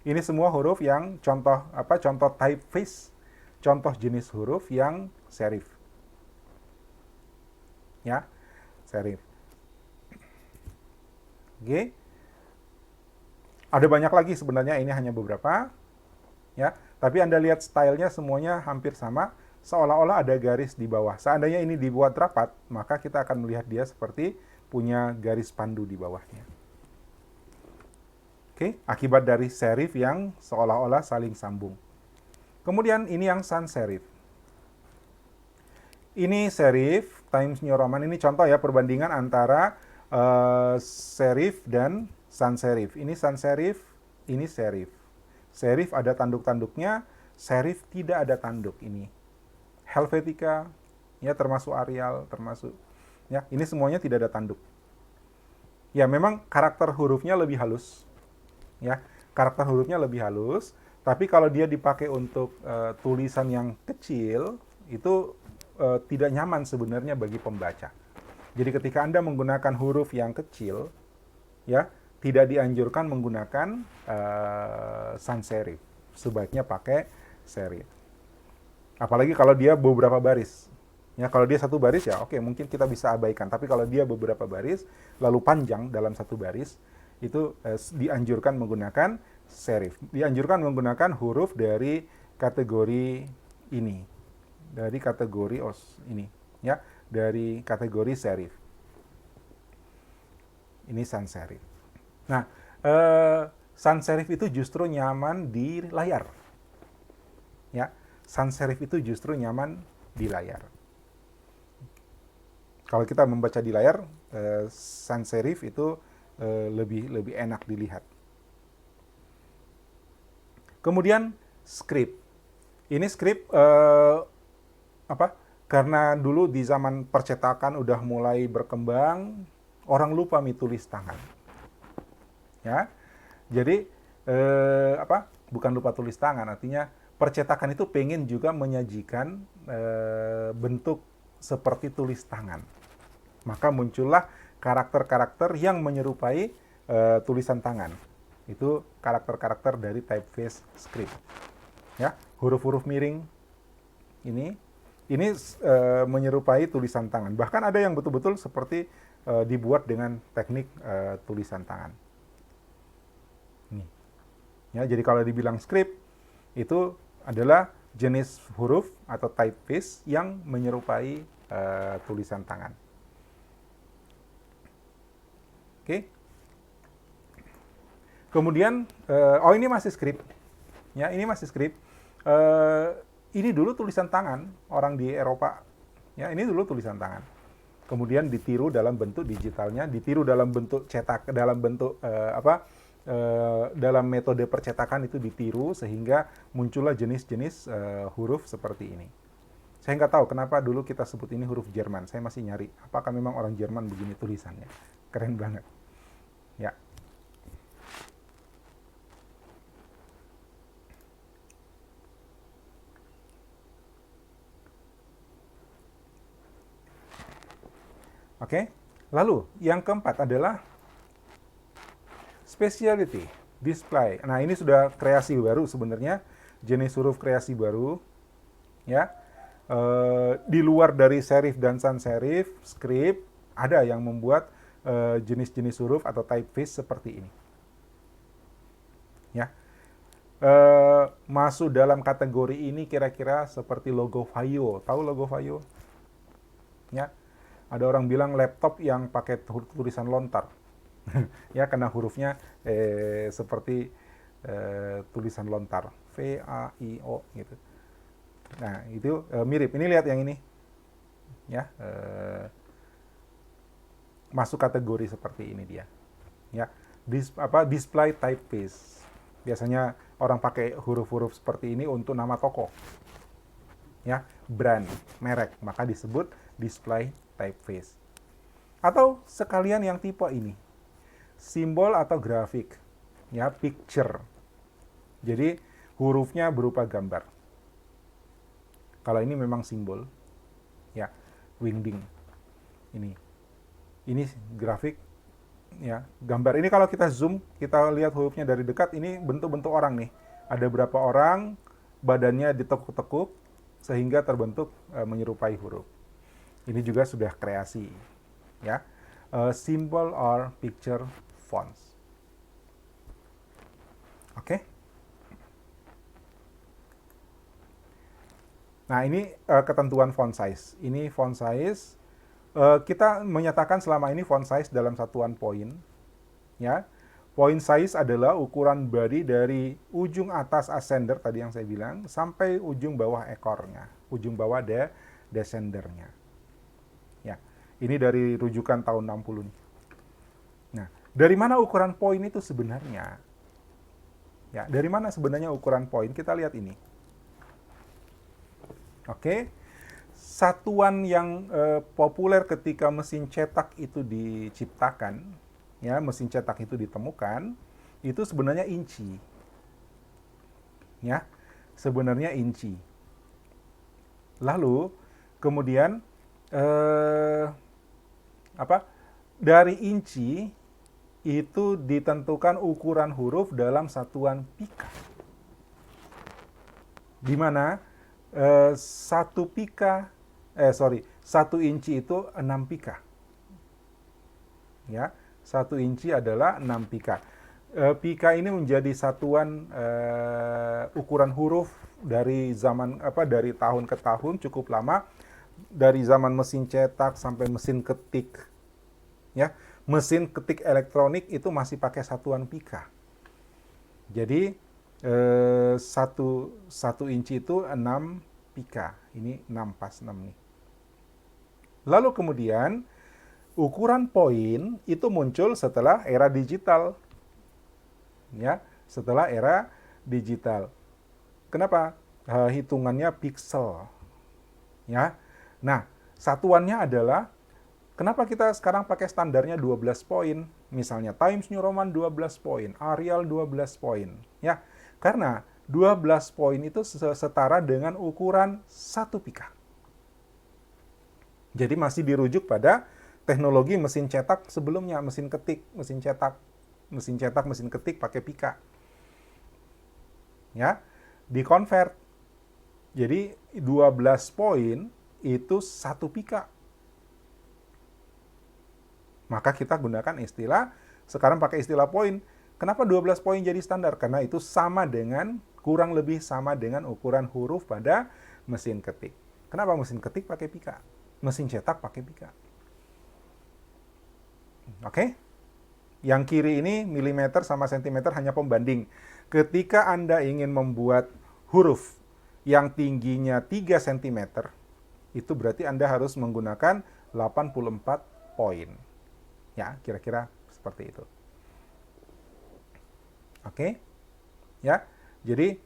Ini semua huruf yang contoh typeface, contoh jenis huruf yang serif. Ya, serif. Oke. Ada banyak lagi sebenarnya, ini hanya beberapa. Ya, tapi Anda lihat stylenya semuanya hampir sama, seolah-olah ada garis di bawah. Seandainya ini dibuat rapat, maka kita akan melihat dia seperti punya garis pandu di bawahnya. Oke, akibat dari serif yang seolah-olah saling sambung. Kemudian ini yang sans serif. Ini serif Times New Roman. Ini contoh ya perbandingan antara serif dan sans serif. Ini sans serif, ini serif. Serif ada tanduk-tanduknya, serif tidak ada tanduk ini. Helvetica, ya termasuk Arial, termasuk ya ini semuanya tidak ada tanduk. Ya memang karakter hurufnya lebih halus, ya karakter hurufnya lebih halus. Tapi kalau dia dipakai untuk tulisan yang kecil itu tidak nyaman sebenarnya bagi pembaca. Jadi ketika Anda menggunakan huruf yang kecil, ya tidak dianjurkan menggunakan sans serif. Sebaiknya pakai serif. Apalagi kalau dia beberapa baris. Ya, kalau dia satu baris ya oke, mungkin kita bisa abaikan. Tapi kalau dia beberapa baris, lalu panjang dalam satu baris, itu dianjurkan menggunakan serif. Dianjurkan menggunakan huruf dari kategori ini. Dari kategori ini. Ya, dari kategori serif. Ini sans serif. Nah, sans serif itu justru nyaman di layar. Ya, sans serif itu justru nyaman di layar. Kalau kita membaca di layar, sans serif itu lebih enak dilihat. Kemudian script. Ini script karena dulu di zaman percetakan udah mulai berkembang, orang lupa tulis tangan. Ya. Jadi bukan lupa tulis tangan, artinya percetakan itu pengen juga menyajikan bentuk seperti tulis tangan. Maka muncullah karakter-karakter yang menyerupai tulisan tangan. Itu karakter-karakter dari typeface script. Ya, huruf-huruf miring ini menyerupai tulisan tangan. Bahkan ada yang betul-betul seperti dibuat dengan teknik tulisan tangan. Nih. Ya, jadi kalau dibilang script itu adalah jenis huruf atau typeface yang menyerupai tulisan tangan. Oke. Kemudian, ini masih script. Ya, ini masih script. Ini dulu tulisan tangan orang di Eropa. Ya, ini dulu tulisan tangan. Kemudian ditiru dalam bentuk digitalnya, ditiru dalam bentuk cetak, dalam bentuk dalam metode percetakan itu ditiru sehingga muncullah jenis-jenis huruf seperti ini. Saya nggak tahu kenapa dulu kita sebut ini huruf Jerman. Saya masih nyari apakah memang orang Jerman begini tulisannya. Keren banget. Ya. Oke. Lalu yang keempat adalah specialty display. Nah, ini sudah kreasi baru sebenarnya, jenis huruf kreasi baru. Ya. Di luar dari serif dan sans serif, script ada yang membuat jenis-jenis huruf atau typeface seperti ini. Ya. Masuk dalam kategori ini kira-kira seperti logo Vaio. Tahu logo Vaio? Ya. Ada orang bilang laptop yang pakai tulisan lontar. Ya, karena hurufnya seperti tulisan lontar. V-A-I-O gitu. Nah, itu mirip. Ini lihat yang ini. Ya, masuk kategori seperti ini dia. Ya, display typeface. Biasanya orang pakai huruf-huruf seperti ini untuk nama toko. Ya, brand, merek, maka disebut display typeface. Atau sekalian yang tipe ini. Simbol atau grafik. Ya, picture. Jadi hurufnya berupa gambar. Kalau ini memang simbol. Ya, wingding. Ini grafik, ya, gambar. Ini kalau kita zoom, kita lihat hurufnya dari dekat, ini bentuk-bentuk orang nih. Ada berapa orang, badannya ditekuk-tekuk, sehingga terbentuk menyerupai huruf. Ini juga sudah kreasi. Ya, symbol or picture fonts. Oke. Nah, ini ketentuan font size. Ini font size. Kita menyatakan selama ini font size dalam satuan poin. Ya, point size adalah ukuran body dari ujung atas ascender tadi yang saya bilang sampai ujung bawah ekornya. Ujung bawah descendernya. Ya, ini dari rujukan tahun 60 nih. Nah, dari mana ukuran poin itu sebenarnya? Ya, dari mana sebenarnya ukuran poin? Kita lihat ini. Oke, satuan yang populer ketika mesin cetak itu diciptakan, ya, mesin cetak itu ditemukan, itu sebenarnya inci. Ya, sebenarnya inci. Lalu kemudian dari inci itu ditentukan ukuran huruf dalam satuan pika. Di mana satu inci itu 6 pika. Ya, 1 inci adalah 6 pika. Pika ini menjadi satuan ukuran huruf dari dari tahun ke tahun cukup lama, dari zaman mesin cetak sampai mesin ketik. Ya, mesin ketik elektronik itu masih pakai satuan pika. Jadi satu inci itu 6 pika. Ini 6 pas 6 nih. Lalu kemudian ukuran poin itu muncul setelah era digital. Ya, setelah era digital. Kenapa? Hitungannya pixel. Ya. Nah, satuannya adalah kenapa kita sekarang pakai standarnya 12 poin? Misalnya Times New Roman 12 poin, Arial 12 poin. Ya, karena 12 poin itu setara dengan ukuran 1 pika. Jadi masih dirujuk pada teknologi mesin cetak sebelumnya, mesin ketik, mesin cetak, mesin ketik pakai pika. Ya, di-convert. Jadi 12 poin itu 1 pika. Maka kita gunakan sekarang pakai istilah poin. Kenapa 12 poin jadi standar? Karena itu kurang lebih sama dengan ukuran huruf pada mesin ketik. Kenapa mesin ketik pakai pika? Mesin cetak pakai pika. Oke? Yang kiri ini milimeter sama sentimeter hanya pembanding. Ketika Anda ingin membuat huruf yang tingginya 3 cm, itu berarti Anda harus menggunakan 84 poin. Ya, kira-kira seperti itu. Oke? Ya, jadi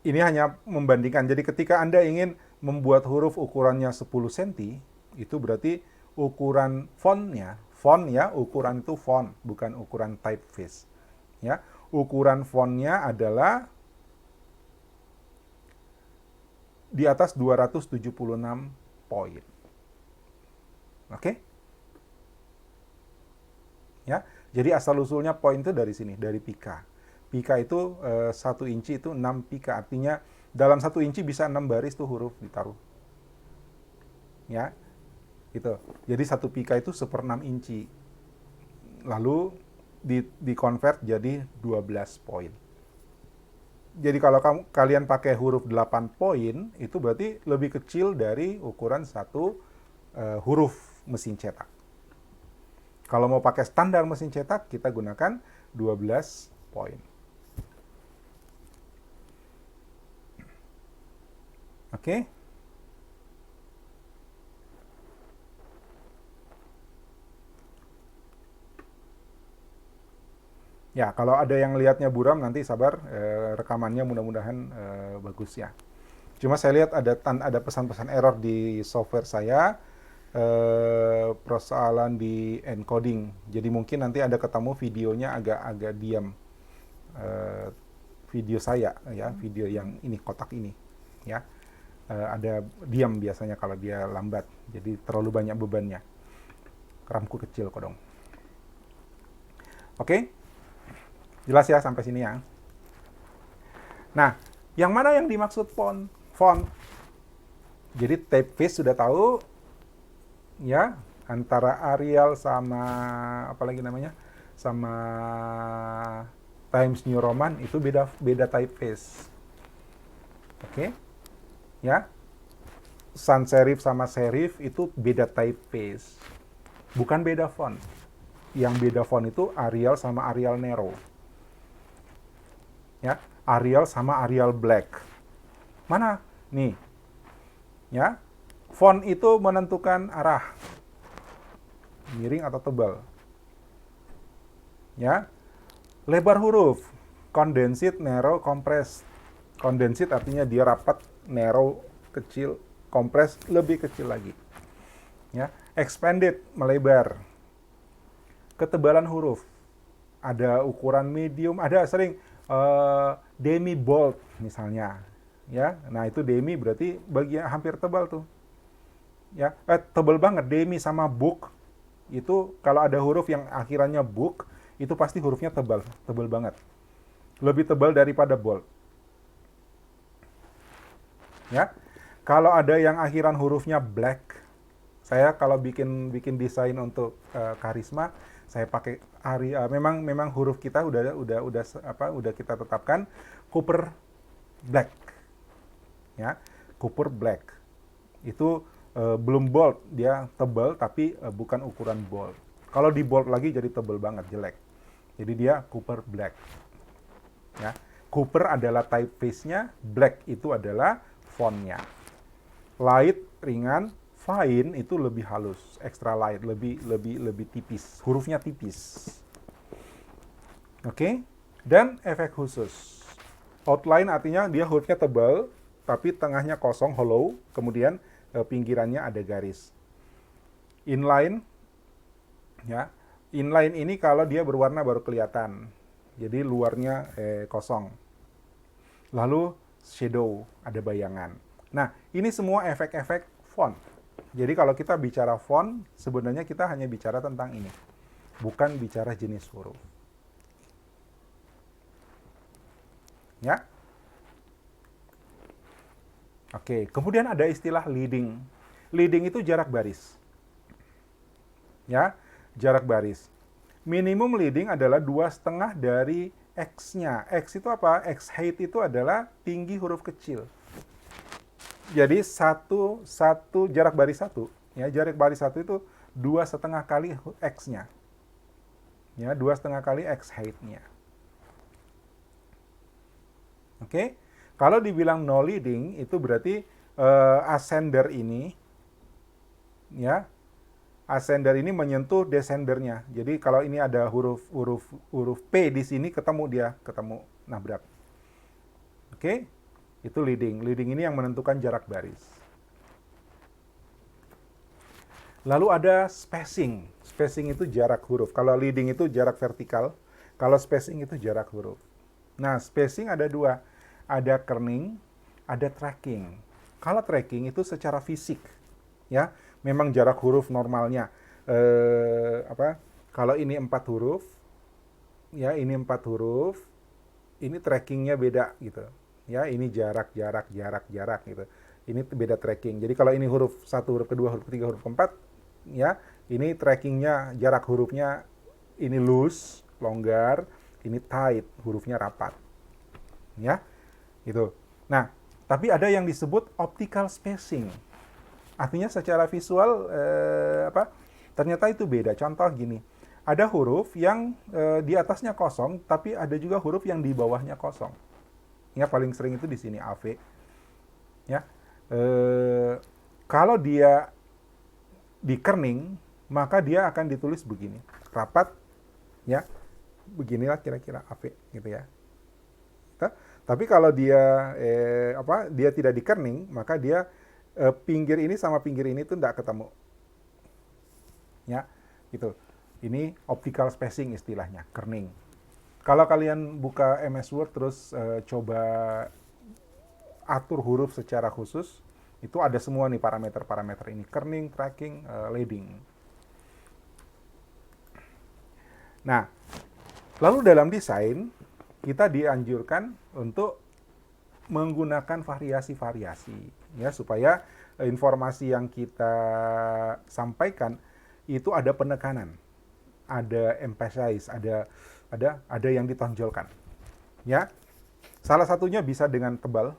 ini hanya membandingkan. Jadi ketika Anda ingin membuat huruf ukurannya 10 cm, itu berarti ukuran fontnya, ukuran itu font, bukan ukuran typeface. Ya, ukuran fontnya adalah di atas 276 poin. Oke? Ya, jadi asal-usulnya poin itu dari sini, dari pika. Pika itu 1 inci itu 6 pika, artinya dalam 1 inci bisa 6 baris tuh huruf ditaruh. Ya, gitu. Jadi 1 pika itu 1/6 inci. Lalu di-convert jadi 12 poin. Jadi kalau kalian pakai huruf 8 poin, itu berarti lebih kecil dari ukuran 1 huruf mesin cetak. Kalau mau pakai standar mesin cetak, kita gunakan 12 poin. Oke? Ya, kalau ada yang lihatnya buram, nanti sabar, rekamannya mudah-mudahan bagus ya. Cuma saya lihat ada pesan-pesan error di software saya, persoalan di encoding. Jadi mungkin nanti ada ketemu videonya agak diam. Video saya ya, video yang ini kotak ini ya. Ada diam biasanya kalau dia lambat. Jadi terlalu banyak bebannya. RAM-ku kecil kok dong. Oke? Jelas ya sampai sini ya. Nah, yang mana yang dimaksud font? Jadi typeface sudah tahu ya, antara Arial sama apalagi namanya? Sama Times New Roman itu beda typeface. Oke? Ya. Sans serif sama serif itu beda typeface. Bukan beda font. Yang beda font itu Arial sama Arial Nero. Ya, Arial sama Arial Black. Mana Nih, ya. Font itu menentukan arah, miring atau tebal. Ya. Lebar huruf, condensed, narrow, compressed. Condensed artinya dia rapat, narrow kecil, compressed lebih kecil lagi. Ya. Expanded, melebar. Ketebalan huruf, ada ukuran medium, ada sering demi bold misalnya, ya. Nah itu demi berarti bagian hampir tebal tuh, ya. Tebal banget. Demi sama book itu kalau ada huruf yang akhirannya book itu pasti hurufnya tebal, tebal banget, lebih tebal daripada bold, ya. Kalau ada yang akhiran hurufnya black, saya kalau bikin desain untuk Karisma, saya pakai memang huruf kita udah kita tetapkan Cooper black, ya. Cooper black itu belum bold, dia tebal tapi bukan ukuran bold. Kalau di bold lagi jadi tebal banget, jelek. Jadi dia Cooper black, ya. Cooper adalah typeface-nya, black itu adalah font-nya. Light, ringan. Fine itu lebih halus, extra light, lebih tipis, hurufnya tipis. Oke? Dan efek khusus. Outline artinya dia hurufnya tebal, tapi tengahnya kosong, hollow, kemudian pinggirannya ada garis. Inline, ya. Inline ini kalau dia berwarna baru kelihatan. Jadi luarnya kosong. Lalu shadow, ada bayangan. Nah, ini semua efek-efek font. Jadi kalau kita bicara font, sebenarnya kita hanya bicara tentang ini. Bukan bicara jenis huruf. Ya. Oke, kemudian ada istilah leading. Leading itu jarak baris. Ya, jarak baris. Minimum leading adalah 2,5 dari X-nya. X itu apa? X height itu adalah tinggi huruf kecil. Jadi satu jarak baris satu, ya, jarak baris satu itu 2,5 kali X-nya, ya, 2,5 kali X height-nya. Oke, kalau dibilang no leading itu berarti ascender ini, ya, ascender ini menyentuh descendernya. Jadi kalau ini ada huruf P di sini ketemu nabrak. Oke. Itu leading. Leading ini yang menentukan jarak baris. Lalu ada spacing. Spacing itu jarak huruf. Kalau leading itu jarak vertikal. Kalau spacing itu jarak huruf. Nah, spacing ada dua. Ada kerning, ada tracking. Kalau tracking itu secara fisik, ya, memang jarak huruf normalnya. Kalau ini 4 huruf, ya, ini 4 huruf, ini trackingnya beda gitu. Ya, ini jarak gitu. Ini beda tracking. Jadi kalau ini huruf 1, huruf kedua, huruf ketiga, huruf keempat, ya, ini trackingnya, jarak hurufnya ini loose, longgar, ini tight, hurufnya rapat. Ya, gitu. Nah, tapi ada yang disebut optical spacing. Artinya secara visual ternyata itu beda. Contoh gini, ada huruf yang di atasnya kosong, tapi ada juga huruf yang di bawahnya kosong. Ya, paling sering itu di sini AV. Ya, kalau dia di kerning, maka dia akan ditulis begini, rapat, ya, beginilah kira-kira AV, gitu ya. Tapi kalau dia dia tidak di kerning, maka dia pinggir ini sama pinggir ini tuh tidak ketemu. Ya, gitu. Ini optical spacing istilahnya, kerning. Kalau kalian buka MS Word terus coba atur huruf secara khusus, itu ada semua nih parameter-parameter ini, kerning, tracking, leading. Nah, lalu dalam desain kita dianjurkan untuk menggunakan variasi-variasi, ya, supaya informasi yang kita sampaikan itu ada penekanan, ada emphasize, ada yang ditonjolkan, ya. Salah satunya bisa dengan tebal,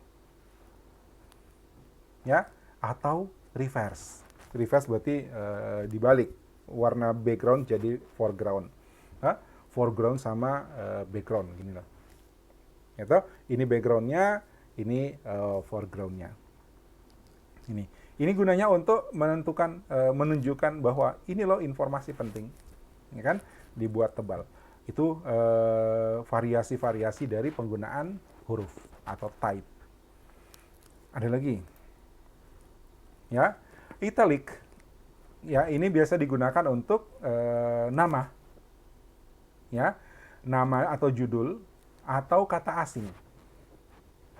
ya, atau reverse. Reverse berarti dibalik, warna background jadi foreground, foreground sama background, gini loh. Itu ini backgroundnya, ini foregroundnya. Ini gunanya untuk menunjukkan bahwa ini loh informasi penting, ya kan? Dibuat tebal. Itu variasi-variasi dari penggunaan huruf atau type. Ada lagi, ya, italic. Ya, ini biasa digunakan untuk nama, ya, nama atau judul atau kata asing.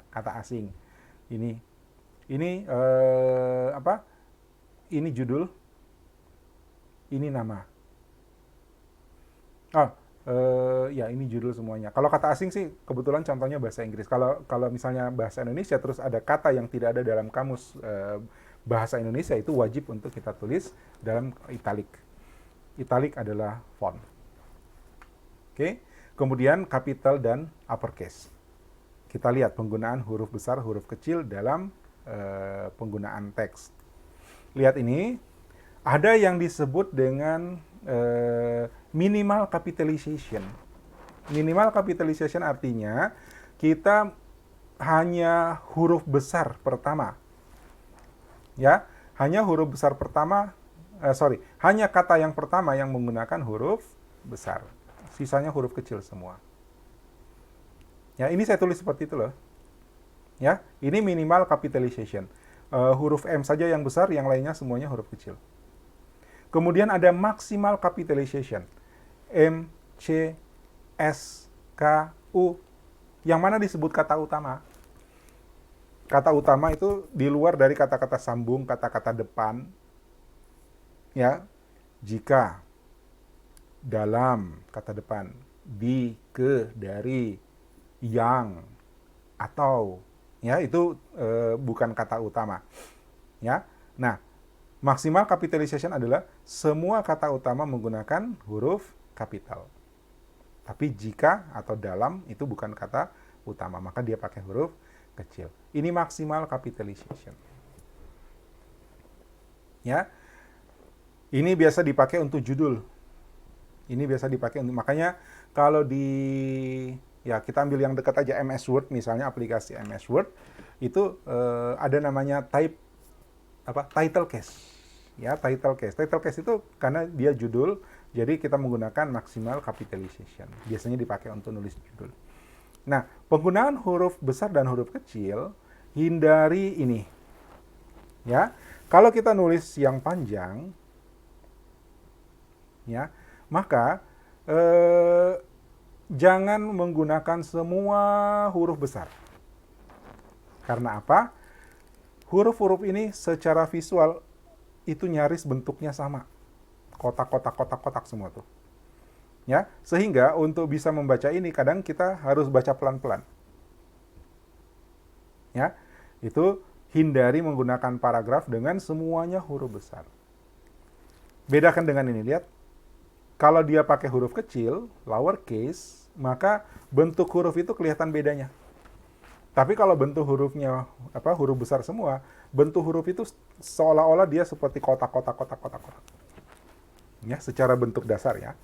Kata asing. Ini apa? Ini judul, ini nama. Oh, ya ini judul semuanya. Kalau kata asing sih kebetulan contohnya bahasa Inggris. Kalau misalnya bahasa Indonesia terus ada kata yang tidak ada dalam kamus bahasa Indonesia, itu wajib untuk kita tulis dalam italic. Italic adalah font. Oke. Kemudian capital dan uppercase. Kita lihat penggunaan huruf besar, huruf kecil dalam penggunaan teks. Lihat ini, ada yang disebut dengan minimal capitalization. Minimal capitalization artinya kita hanya huruf besar pertama. Ya, hanya huruf besar pertama, hanya kata yang pertama yang menggunakan huruf besar. Sisanya huruf kecil semua. Ya, ini saya tulis seperti itu loh. Ya, ini minimal capitalization. Huruf M saja yang besar, yang lainnya semuanya huruf kecil. Kemudian ada maximal capitalization. M, C, S, K, U. Yang mana disebut kata utama. Kata utama itu di luar dari kata-kata sambung, kata-kata depan. Ya, jika, dalam, kata depan, di, ke, dari, yang, atau, ya itu bukan kata utama. Ya, nah, maksimal capitalization adalah semua kata utama menggunakan huruf kapital. Tapi jika atau dalam itu bukan kata utama, maka dia pakai huruf kecil. Ini maksimal capitalization. Ya, ini biasa dipakai untuk judul. Ini biasa dipakai untuk, makanya kalau ya kita ambil yang dekat aja, MS Word misalnya, aplikasi MS Word itu ada namanya title case. Ya, title case. Title case itu karena dia judul, jadi kita menggunakan maksimal capitalization. Biasanya dipakai untuk nulis judul. Nah, penggunaan huruf besar dan huruf kecil, hindari ini. Ya, kalau kita nulis yang panjang, ya, maka jangan menggunakan semua huruf besar. Karena apa? Huruf-huruf ini secara visual itu nyaris bentuknya sama. Kotak-kotak semua tuh. Ya, sehingga untuk bisa membaca ini kadang kita harus baca pelan-pelan. Ya, itu hindari menggunakan paragraf dengan semuanya huruf besar. Bedakan dengan ini, lihat. Kalau dia pakai huruf kecil, lowercase, maka bentuk huruf itu kelihatan bedanya. Tapi kalau bentuk hurufnya huruf besar semua, bentuk huruf itu seolah-olah dia seperti kotak-kotak. Ya, secara bentuk dasar ya.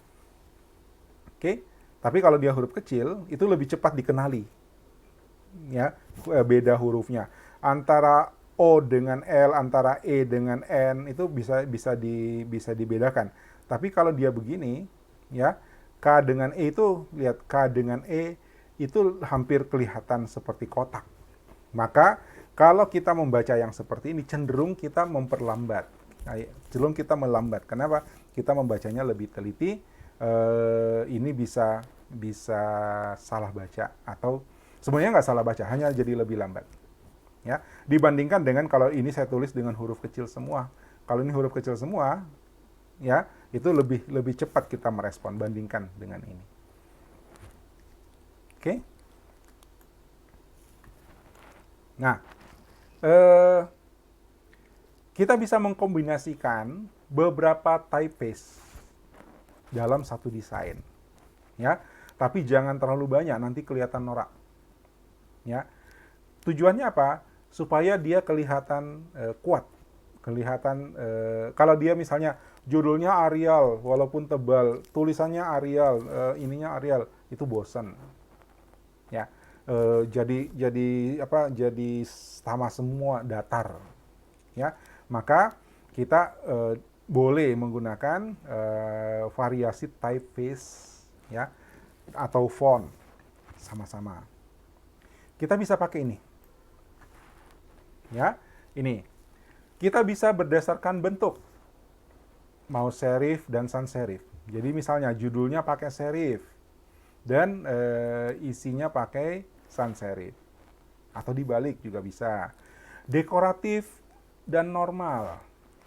Oke, tapi kalau dia huruf kecil, itu lebih cepat dikenali. Ya, beda hurufnya. Antara O dengan L, antara E dengan N, itu bisa dibedakan. Tapi kalau dia begini, ya, K dengan E itu, lihat, K dengan E, itu hampir kelihatan seperti kotak. Maka, kalau kita membaca yang seperti ini, cenderung kita memperlambat. Cenderung kita melambat. Kenapa? Kita membacanya lebih teliti, ini bisa salah baca atau sebenarnya nggak salah baca, hanya jadi lebih lambat. Ya, dibandingkan dengan kalau ini saya tulis dengan huruf kecil semua. Kalau ini huruf kecil semua, ya itu lebih cepat kita merespon bandingkan dengan ini. Oke? Nah, kita bisa mengkombinasikan beberapa typeface dalam satu desain, ya. Tapi jangan terlalu banyak, nanti kelihatan norak. Ya, tujuannya apa? Supaya dia kelihatan kuat, kelihatan. Kalau dia misalnya judulnya Arial, walaupun tebal, tulisannya Arial, ininya Arial, itu bosan. Ya, jadi sama semua datar. ya. Maka kita boleh menggunakan variasi typeface, ya, atau font sama-sama. Kita bisa pakai ini, ya. Ini kita bisa berdasarkan bentuk, mau serif dan sans serif. Jadi misalnya judulnya pakai serif dan isinya pakai sans serif, atau dibalik juga bisa. Dekoratif dan normal.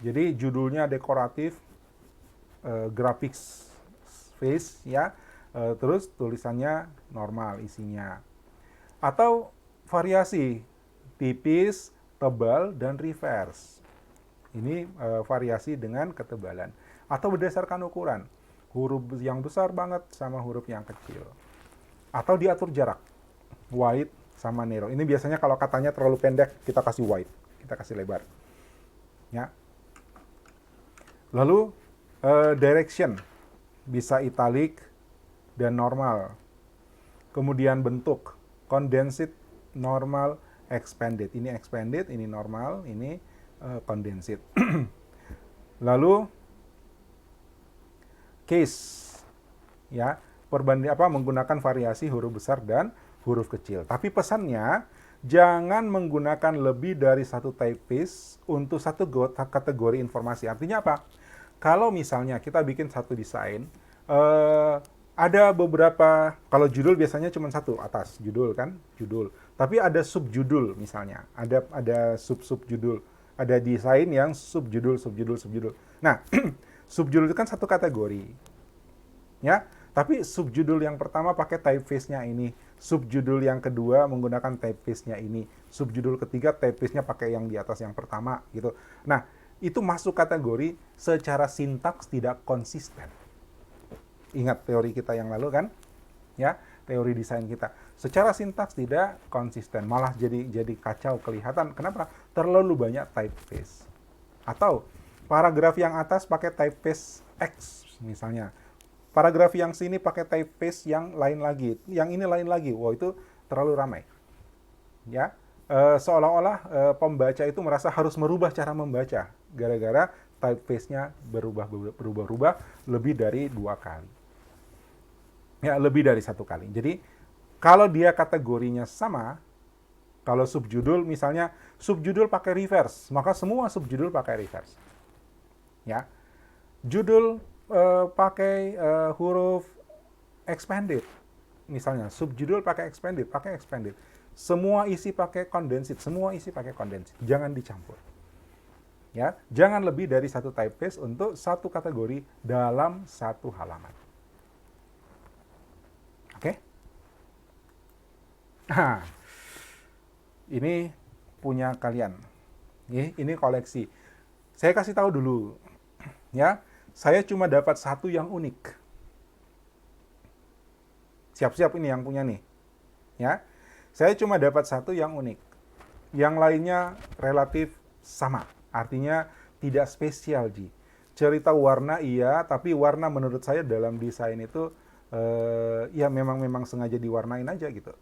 Jadi judulnya dekoratif, graphics face, ya, terus tulisannya normal isinya. Atau variasi tipis, tebal, dan reverse. Ini variasi dengan ketebalan. Atau berdasarkan ukuran, huruf yang besar banget sama huruf yang kecil. Atau diatur jarak, wide sama narrow. Ini biasanya kalau katanya terlalu pendek, kita kasih wide, kita kasih lebar. Ya. Lalu direction, bisa italic dan normal. Kemudian bentuk, condensed, normal, expanded. Ini expanded, ini normal, ini condensed. Lalu case, ya, menggunakan variasi huruf besar dan huruf kecil. Tapi pesannya jangan menggunakan lebih dari satu typeface untuk satu kategori informasi. Artinya apa? Kalau misalnya kita bikin satu desain, ada beberapa, kalau judul biasanya cuma satu, atas judul kan, judul. Tapi ada subjudul misalnya, ada sub judul, ada desain yang subjudul. Nah, subjudul itu kan satu kategori, ya. Tapi subjudul yang pertama pakai typeface-nya ini, subjudul yang kedua menggunakan typeface-nya ini, subjudul ketiga typeface-nya pakai yang di atas yang pertama, gitu. Nah, itu masuk kategori secara sintaks tidak konsisten. Ingat teori kita yang lalu kan? Ya, teori desain kita. Secara sintaks tidak konsisten, malah jadi kacau kelihatan. Kenapa? Terlalu banyak typeface. Atau paragraf yang atas pakai typeface X misalnya. Paragraf yang sini pakai typeface yang lain lagi. Yang ini lain lagi. Wow, itu terlalu ramai. Ya, seolah-olah pembaca itu merasa harus merubah cara membaca gara-gara typeface-nya berubah-ubah lebih dari 2 kali. Ya, lebih dari 1 kali. Jadi, kalau dia kategorinya sama, kalau subjudul misalnya subjudul pakai reverse, maka semua subjudul pakai reverse. Ya. Judul pakai huruf expanded. Misalnya subjudul pakai expanded. Semua isi pakai condensed, semua isi pakai condensed. Jangan dicampur. Ya, jangan lebih dari 1 typeface untuk satu kategori dalam 1 halaman. Oke? Nah, ini punya kalian. Ini koleksi. Saya kasih tahu dulu. Ya, saya cuma dapat 1 yang unik. Siap-siap ini yang punya nih. Ya, saya cuma dapat 1 yang unik. Yang lainnya relatif sama. Artinya tidak spesial, Ji. Cerita warna iya, tapi warna menurut saya dalam desain itu ya memang sengaja diwarnain aja gitu.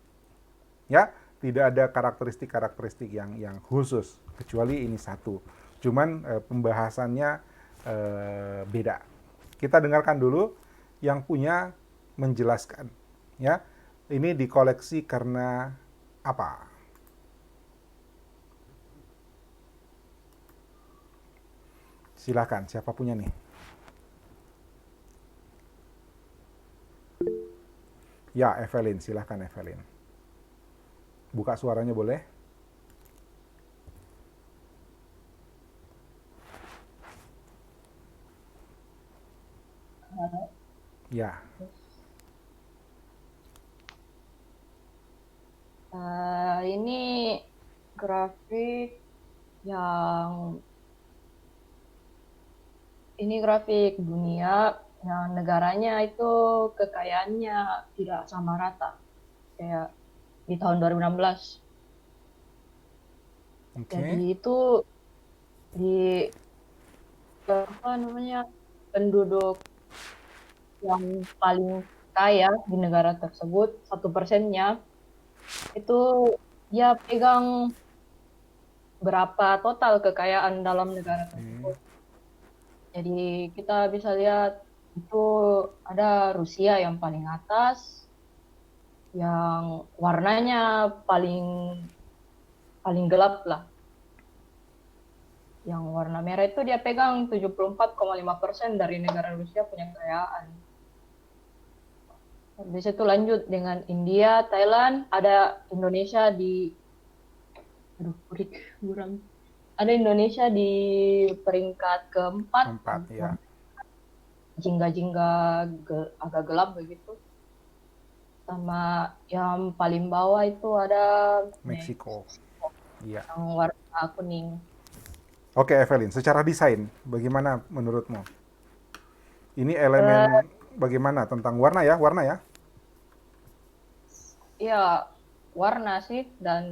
Ya, tidak ada karakteristik yang khusus kecuali ini 1. Cuman pembahasannya beda. Kita dengarkan dulu yang punya menjelaskan. Ya, ini dikoleksi karena apa? Silakan, siapa punya nih? Ya, Evelyn, silakan Evelyn. Buka suaranya boleh? Ya. Ini grafik yang ini grafik dunia yang negaranya itu kekayaannya tidak sama rata kayak di tahun 2016. Jadi Oke. itu di apa namanya penduduk yang paling kaya di negara tersebut 1%-nya itu dia pegang berapa total kekayaan dalam negara Oke. tersebut. Jadi kita bisa lihat itu ada Rusia yang paling atas, yang warnanya paling paling gelap lah. Yang warna merah itu dia pegang 74,5% dari negara Rusia punya kekayaan. Habis itu lanjut dengan India, Thailand, ada Indonesia di, aduh, kurang. Ada Indonesia di peringkat keempat, Empat, ya. jingga-jingga agak gelap begitu. Sama yang paling bawah itu ada Meksiko. Iya. yang warna kuning. Oke, Evelyn, secara desain, bagaimana menurutmu? Ini Eh, elemen bagaimana tentang warna ya, warna ya? ya warna sih dan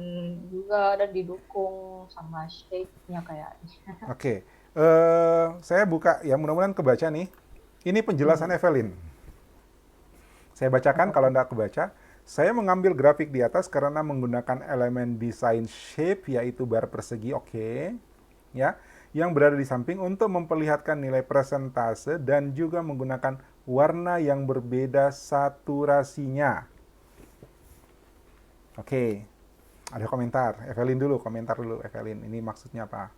juga ada didukung sama shape-nya kayaknya. Oke, saya buka ya, mudah-mudahan kebaca nih. Ini penjelasan Hmm. Evelyn. Saya bacakan kalau tidak kebaca. Saya mengambil grafik di atas karena menggunakan elemen desain shape, yaitu bar persegi, oke. Ya, yang berada di samping untuk memperlihatkan nilai persentase dan juga menggunakan warna yang berbeda saturasinya. Oke, ada komentar. Evelyn dulu, komentar dulu Evelyn. Ini maksudnya apa?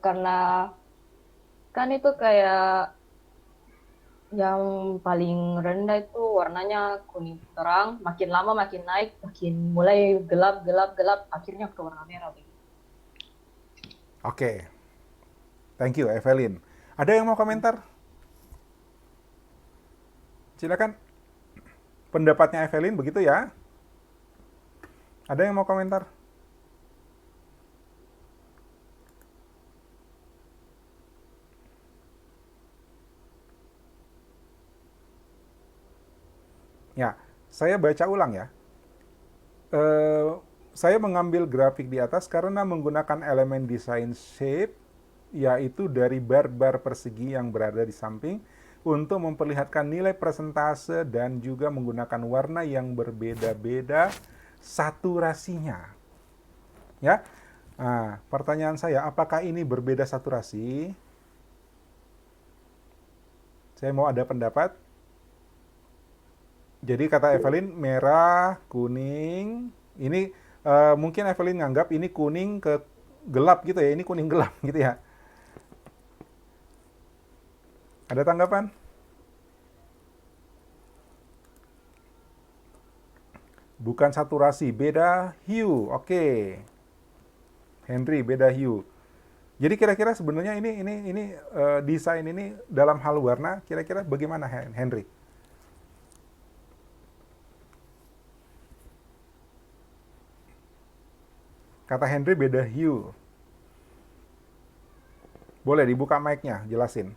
Karena kan itu kayak yang paling rendah itu warnanya kuning terang, makin lama makin naik, makin mulai gelap, gelap, gelap, akhirnya ke warna merah begitu. Oke, thank you Evelyn. Ada yang mau komentar? Silakan. Pendapatnya Evelyn begitu ya. Ada yang mau komentar? Ya, saya baca ulang ya. Eh, saya mengambil grafik di atas karena menggunakan elemen desain shape, yaitu dari bar-bar persegi yang berada di samping untuk memperlihatkan nilai persentase dan juga menggunakan warna yang berbeda-beda saturasinya. Ya, nah, pertanyaan saya, apakah ini berbeda saturasi? Saya mau ada pendapat. Jadi kata Evelyn merah, kuning. Ini mungkin Evelyn nganggap ini kuning ke gelap gitu ya. Ini kuning gelap gitu ya. Ada tanggapan? Bukan saturasi, beda hue. Oke. Henry beda hue. Jadi kira-kira sebenarnya ini desain ini dalam hal warna kira-kira bagaimana Henry? Kata Henry beda hue. Boleh dibuka mic-nya, jelasin.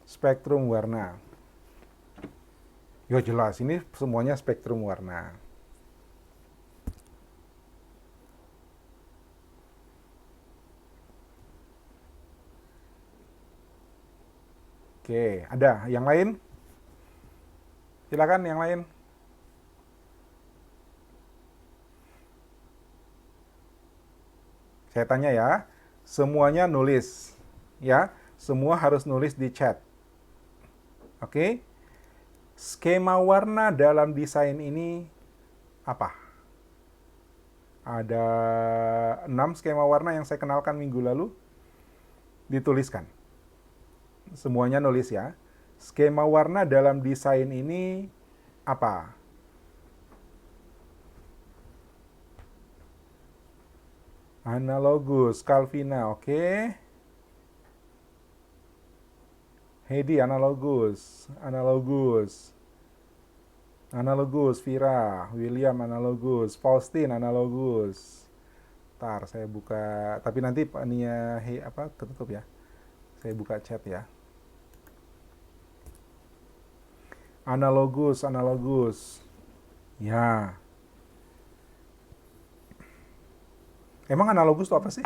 Spektrum warna. Ya jelas, ini semuanya spektrum warna. Oke, ada yang lain? Silakan yang lain. Saya tanya ya, semuanya nulis. Ya, semua harus nulis di chat. Oke? Skema warna dalam desain ini apa? Ada 6 skema warna yang saya kenalkan minggu lalu. Dituliskan. Semuanya nulis ya. Skema warna dalam desain ini apa? Analogus, Calvina, oke. Heidi, analogus, analogus. Analogus, Vira, William, analogus, Faustin, analogus. Ntar saya buka, tapi nanti ininya apa ketutup ya. Saya buka chat ya. Analogus, analogus. Ya. Emang analogus itu apa sih?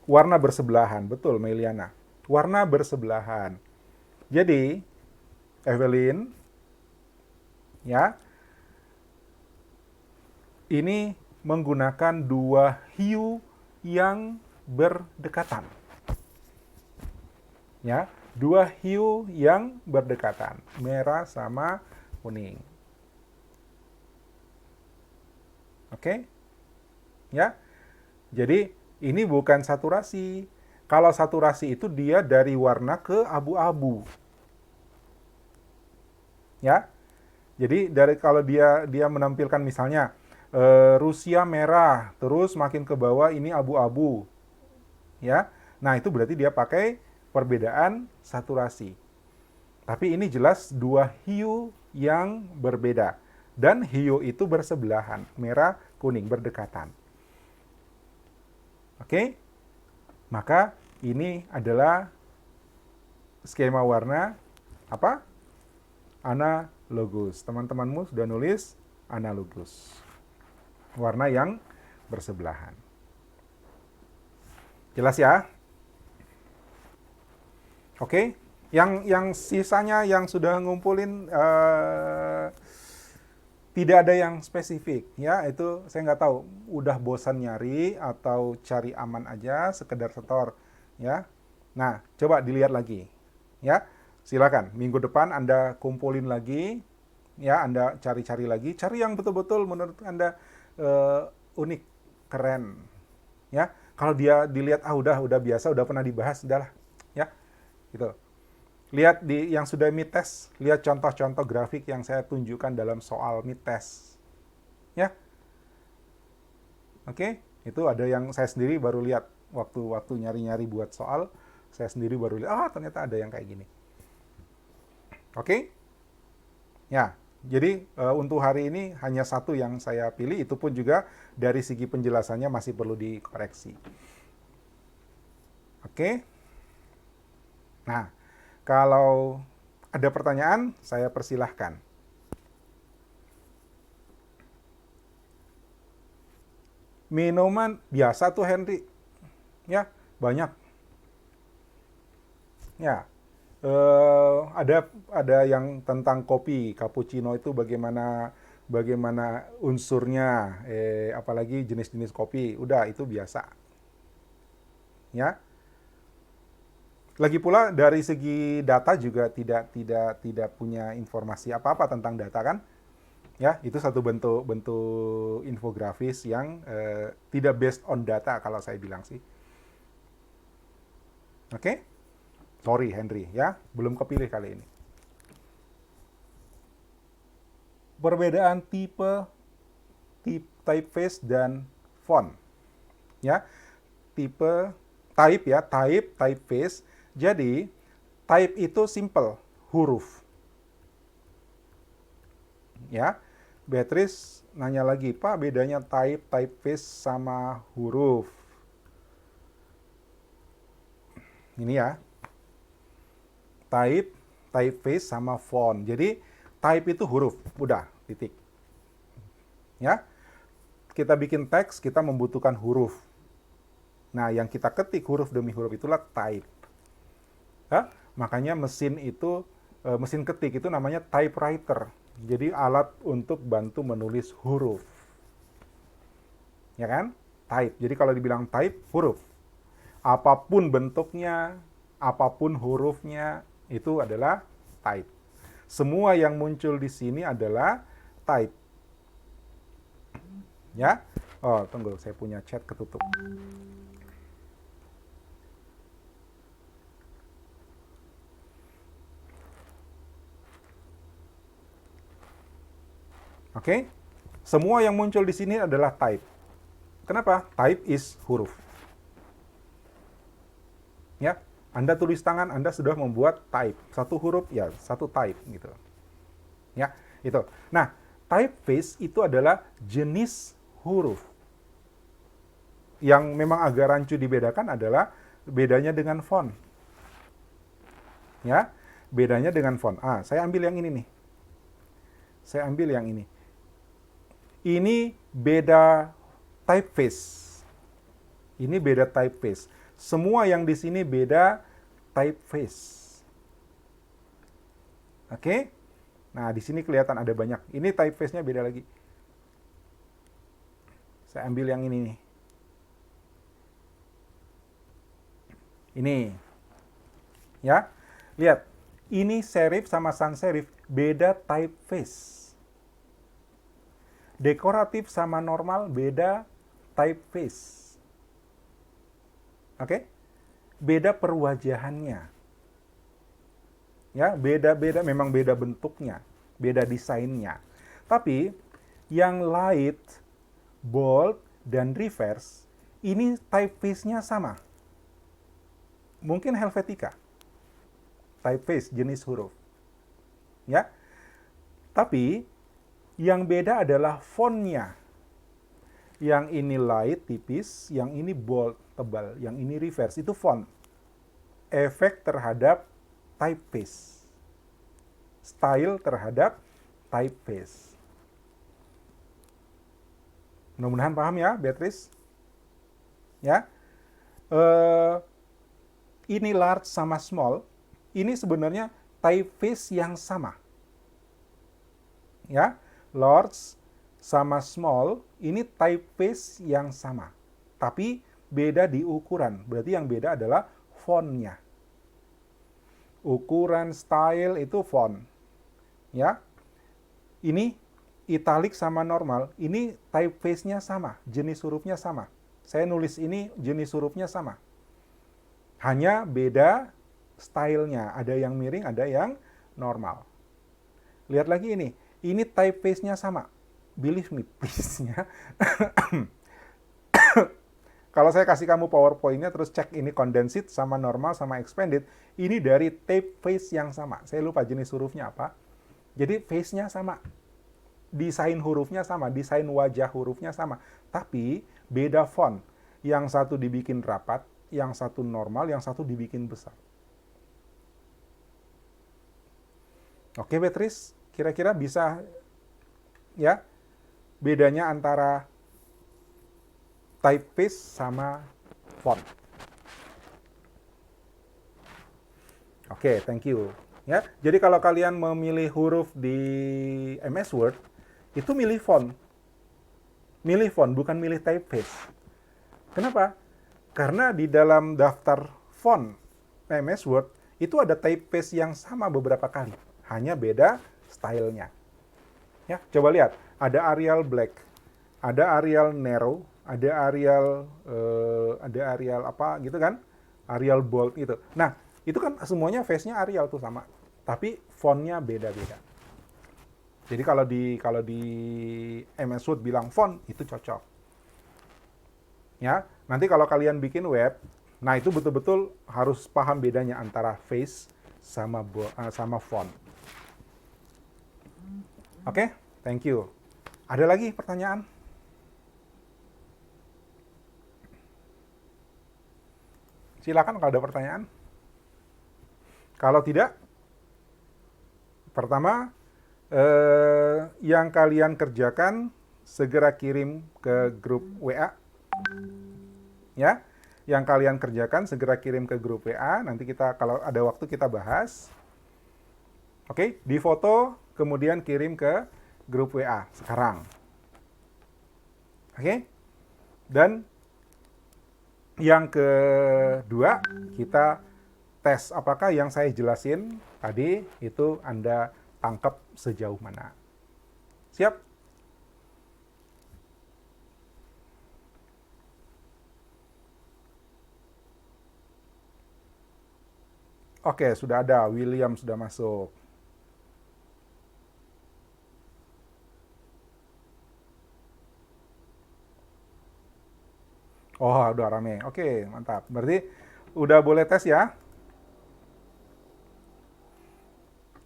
Warna bersebelahan, betul Meliana. Warna bersebelahan. Jadi, Evelyn, ya, ini menggunakan dua hue yang berdekatan. Ya, dua hue yang berdekatan, merah sama kuning. Oke? Ya. Jadi ini bukan saturasi. Kalau saturasi itu dia dari warna ke abu-abu. Ya. Jadi kalau dia menampilkan misalnya Rusia merah, terus makin ke bawah ini abu-abu. Ya. Nah, itu berarti dia pakai perbedaan saturasi. Tapi ini jelas dua hue yang berbeda. Dan hue itu bersebelahan, merah, kuning, berdekatan. Oke? Maka ini adalah skema warna apa? Analogus. Teman-temanmu sudah nulis analogus. Warna yang bersebelahan. Jelas ya? Oke? Yang sisanya yang sudah ngumpulin tidak ada yang spesifik, ya, itu saya nggak tahu, udah bosan nyari atau cari aman aja, sekedar setor, ya. Nah, coba dilihat lagi, ya. Silakan, minggu depan Anda kumpulin lagi, ya, Anda cari-cari lagi, cari yang betul-betul menurut Anda unik, keren, ya. Kalau dia dilihat, udah biasa, udah pernah dibahas, udahlah, ya, gitu. Lihat yang sudah mid test, lihat contoh-contoh grafik yang saya tunjukkan dalam soal mid test. Ya. Oke, itu ada yang saya sendiri baru lihat waktu nyari-nyari buat soal, saya sendiri baru lihat, ternyata ada yang kayak gini. Oke? Ya, jadi untuk hari ini hanya satu yang saya pilih, itu pun juga dari segi penjelasannya masih perlu dikoreksi. Oke? Nah, kalau ada pertanyaan, saya persilahkan. Minuman biasa tuh Henry, ya banyak. Ya, ada yang tentang kopi, cappuccino itu bagaimana unsurnya, apalagi jenis-jenis kopi, udah itu biasa. Ya. Lagi pula dari segi data juga tidak punya informasi apa-apa tentang data kan? Ya, itu satu bentuk infografis yang tidak based on data kalau saya bilang sih. Oke? Sorry Henry ya, belum kepilih kali ini. Perbedaan tipe, typeface dan font. Ya. Typeface. Jadi, type itu simple, huruf. Ya, Beatrice nanya lagi, Pak, bedanya typeface sama huruf. Ini ya, typeface sama font. Jadi, type itu huruf, udah, titik. Ya, kita bikin teks, kita membutuhkan huruf. Nah, yang kita ketik huruf demi huruf itulah type. Ya, makanya mesin ketik itu namanya typewriter. Jadi alat untuk bantu menulis huruf. Ya kan? Type. Jadi kalau dibilang type, huruf. Apapun bentuknya, apapun hurufnya, itu adalah type. Semua yang muncul di sini adalah type. Ya? Oh, tunggu, saya punya chat ketutup. Oke? Semua yang muncul di sini adalah type. Kenapa? Type is huruf. Ya, Anda tulis tangan, Anda sudah membuat type. Satu huruf, ya, satu type gitu. Ya, itu. Nah, typeface itu adalah jenis huruf. Yang memang agak rancu dibedakan adalah bedanya dengan font. Ya, bedanya dengan font. Saya ambil yang ini nih. Saya ambil yang ini. Ini beda typeface. Ini beda typeface. Semua yang di sini beda typeface. Oke? Nah, di sini kelihatan ada banyak. Ini typeface-nya beda lagi. Saya ambil yang ini nih. Ini. Ya. Lihat. Ini serif sama sans serif beda typeface. Dekoratif sama normal beda typeface. Oke? Beda perwajahannya. Ya, beda-beda, memang beda bentuknya, beda desainnya. Tapi yang light, bold, dan reverse ini typeface-nya sama. Mungkin Helvetica. Typeface jenis huruf. Ya. Tapi yang beda adalah font-nya. Yang ini light, tipis, yang ini bold, tebal, yang ini reverse, itu font. Efek terhadap typeface. Style terhadap typeface. Mudah-mudahan paham ya, Beatrice? Ya. Ini large sama small, ini sebenarnya typeface yang sama. Ya, large sama small, ini typeface yang sama. Tapi beda di ukuran. Berarti yang beda adalah font-nya. Ukuran, style itu font. Ya. Ini italic sama normal, ini typeface-nya sama, jenis hurufnya sama. Saya nulis ini jenis hurufnya sama. Hanya beda style-nya. Ada yang miring, ada yang normal. Lihat lagi ini typeface-nya sama. Believe me, please ya. Kalau saya kasih kamu PowerPoint-nya, terus cek ini condensed sama normal sama expanded, ini dari typeface yang sama. Saya lupa jenis hurufnya apa. Jadi face-nya sama. Desain hurufnya sama, desain wajah hurufnya sama. Tapi beda font. Yang satu dibikin rapat, yang satu normal, yang satu dibikin besar. Oke, Beatrice, kira-kira bisa ya bedanya antara typeface sama font. Oke, thank you. Ya, jadi kalau kalian memilih huruf di MS Word, itu milih font. Milih font, bukan milih typeface. Kenapa? Karena di dalam daftar font MS Word, itu ada typeface yang sama beberapa kali. Hanya beda stylenya. Ya, coba lihat. Ada Arial Black, ada Arial Narrow, ada Arial apa gitu kan? Arial Bold gitu. Nah, itu kan semuanya face-nya Arial tuh sama. Tapi font-nya beda-beda. Jadi kalau di MS Word bilang font, itu cocok. Ya, nanti kalau kalian bikin web, nah itu betul-betul harus paham bedanya antara face sama font. Oke, thank you. Ada lagi pertanyaan? Silakan kalau ada pertanyaan. Kalau tidak, pertama, yang kalian kerjakan segera kirim ke grup WA. Ya, yang kalian kerjakan segera kirim ke grup WA. Nanti kita kalau ada waktu kita bahas. Oke, di foto kemudian kirim ke grup WA sekarang. Oke? Dan yang kedua, kita tes apakah yang saya jelasin tadi itu Anda tangkap sejauh mana. Siap? Oke, sudah ada. William sudah masuk. Oh, udah rame. Oke, mantap. Berarti udah boleh tes ya?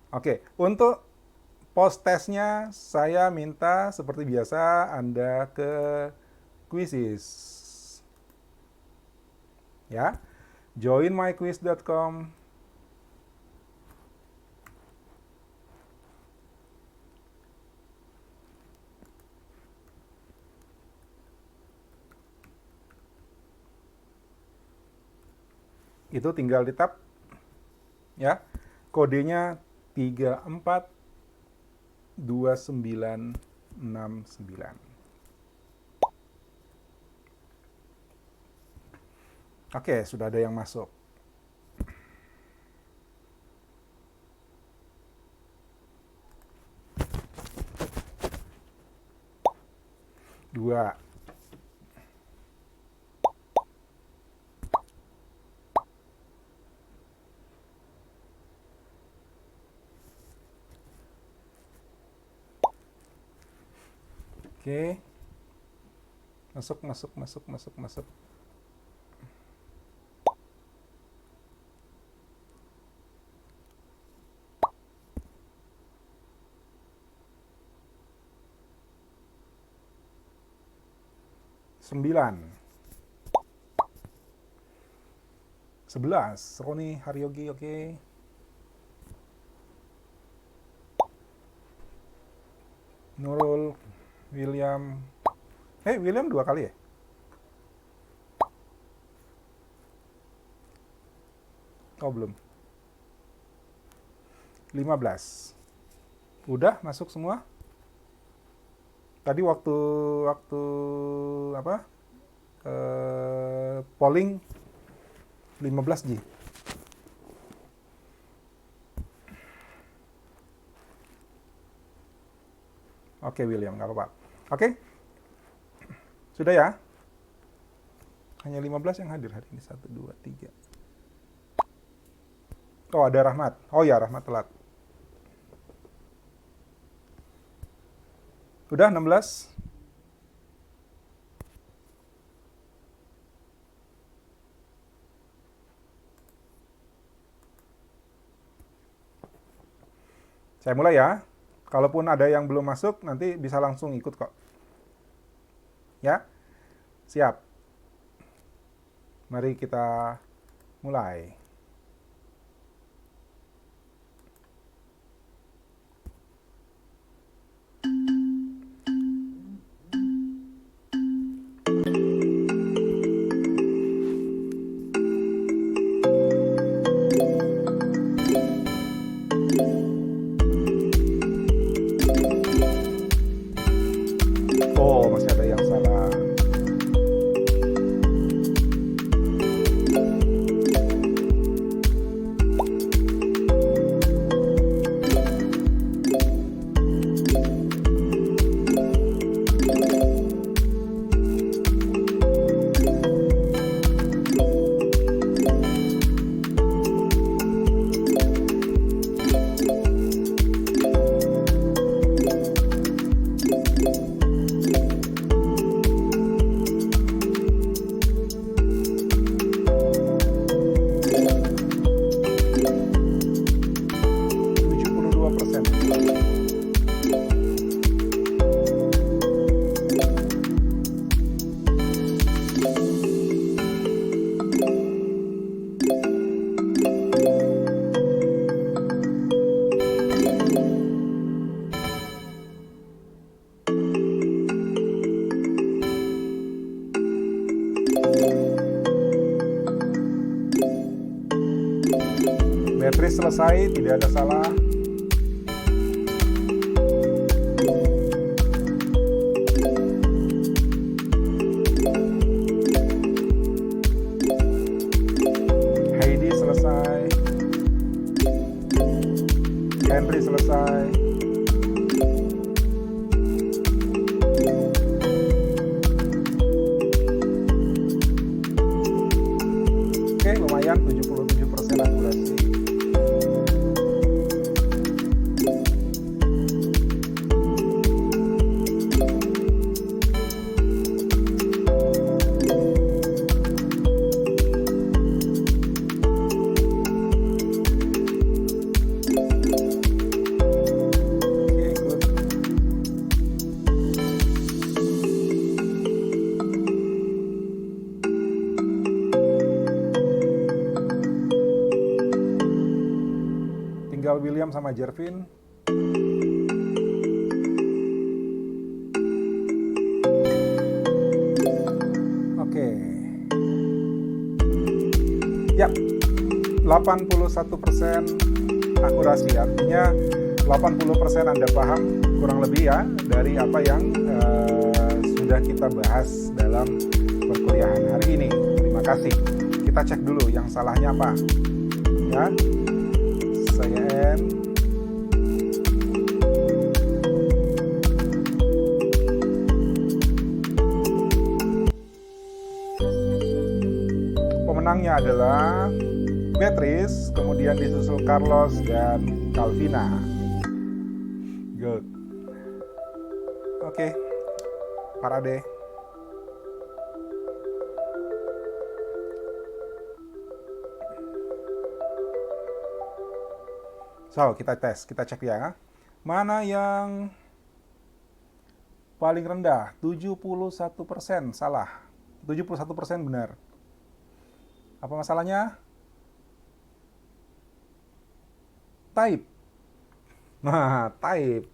Oke, untuk post tesnya saya minta seperti biasa Anda ke Quizzes. Ya. joinmyquiz.com. Itu tinggal di tap ya. Kodenya 342969. Oke, sudah ada yang masuk. Dua. Oke. Masuk. 9. 11. Roni Haryogi, oke. Nurul William. William 2 kali ya? Oh, belum. 15. Udah masuk semua? Tadi waktu apa? Polling 15 Ji. Oke, William, nggak apa-apa. Oke. Sudah ya? Hanya 15 yang hadir hari ini. 1, 2, 3. Oh, ada Rahmat. Oh ya, Rahmat telat. Udah 16? Saya mulai ya. Kalaupun ada yang belum masuk, nanti bisa langsung ikut kok. Ya? Siap. Mari kita mulai. Oh, masih ada yang salah. Beatrice selesai, tidak ada salah. Heidi selesai. Henry selesai. Oke, lumayan 77% akurasi. Tinggal William sama Jervin. Oke. Yap. 81% akurasi, artinya 80% Anda paham kurang lebih ya dari apa yang sudah kita bahas dalam perkuliahan hari ini. Terima kasih. Kita cek dulu yang salahnya apa. Ya, saya N. Pemenangnya adalah Beatrice, kemudian disusul Carlos dan Calvina. Good. Oke, parade. So, kita tes, kita cek ya. Mana yang paling rendah? 71% salah. 71% benar. Apa masalahnya? Type. Nah, type.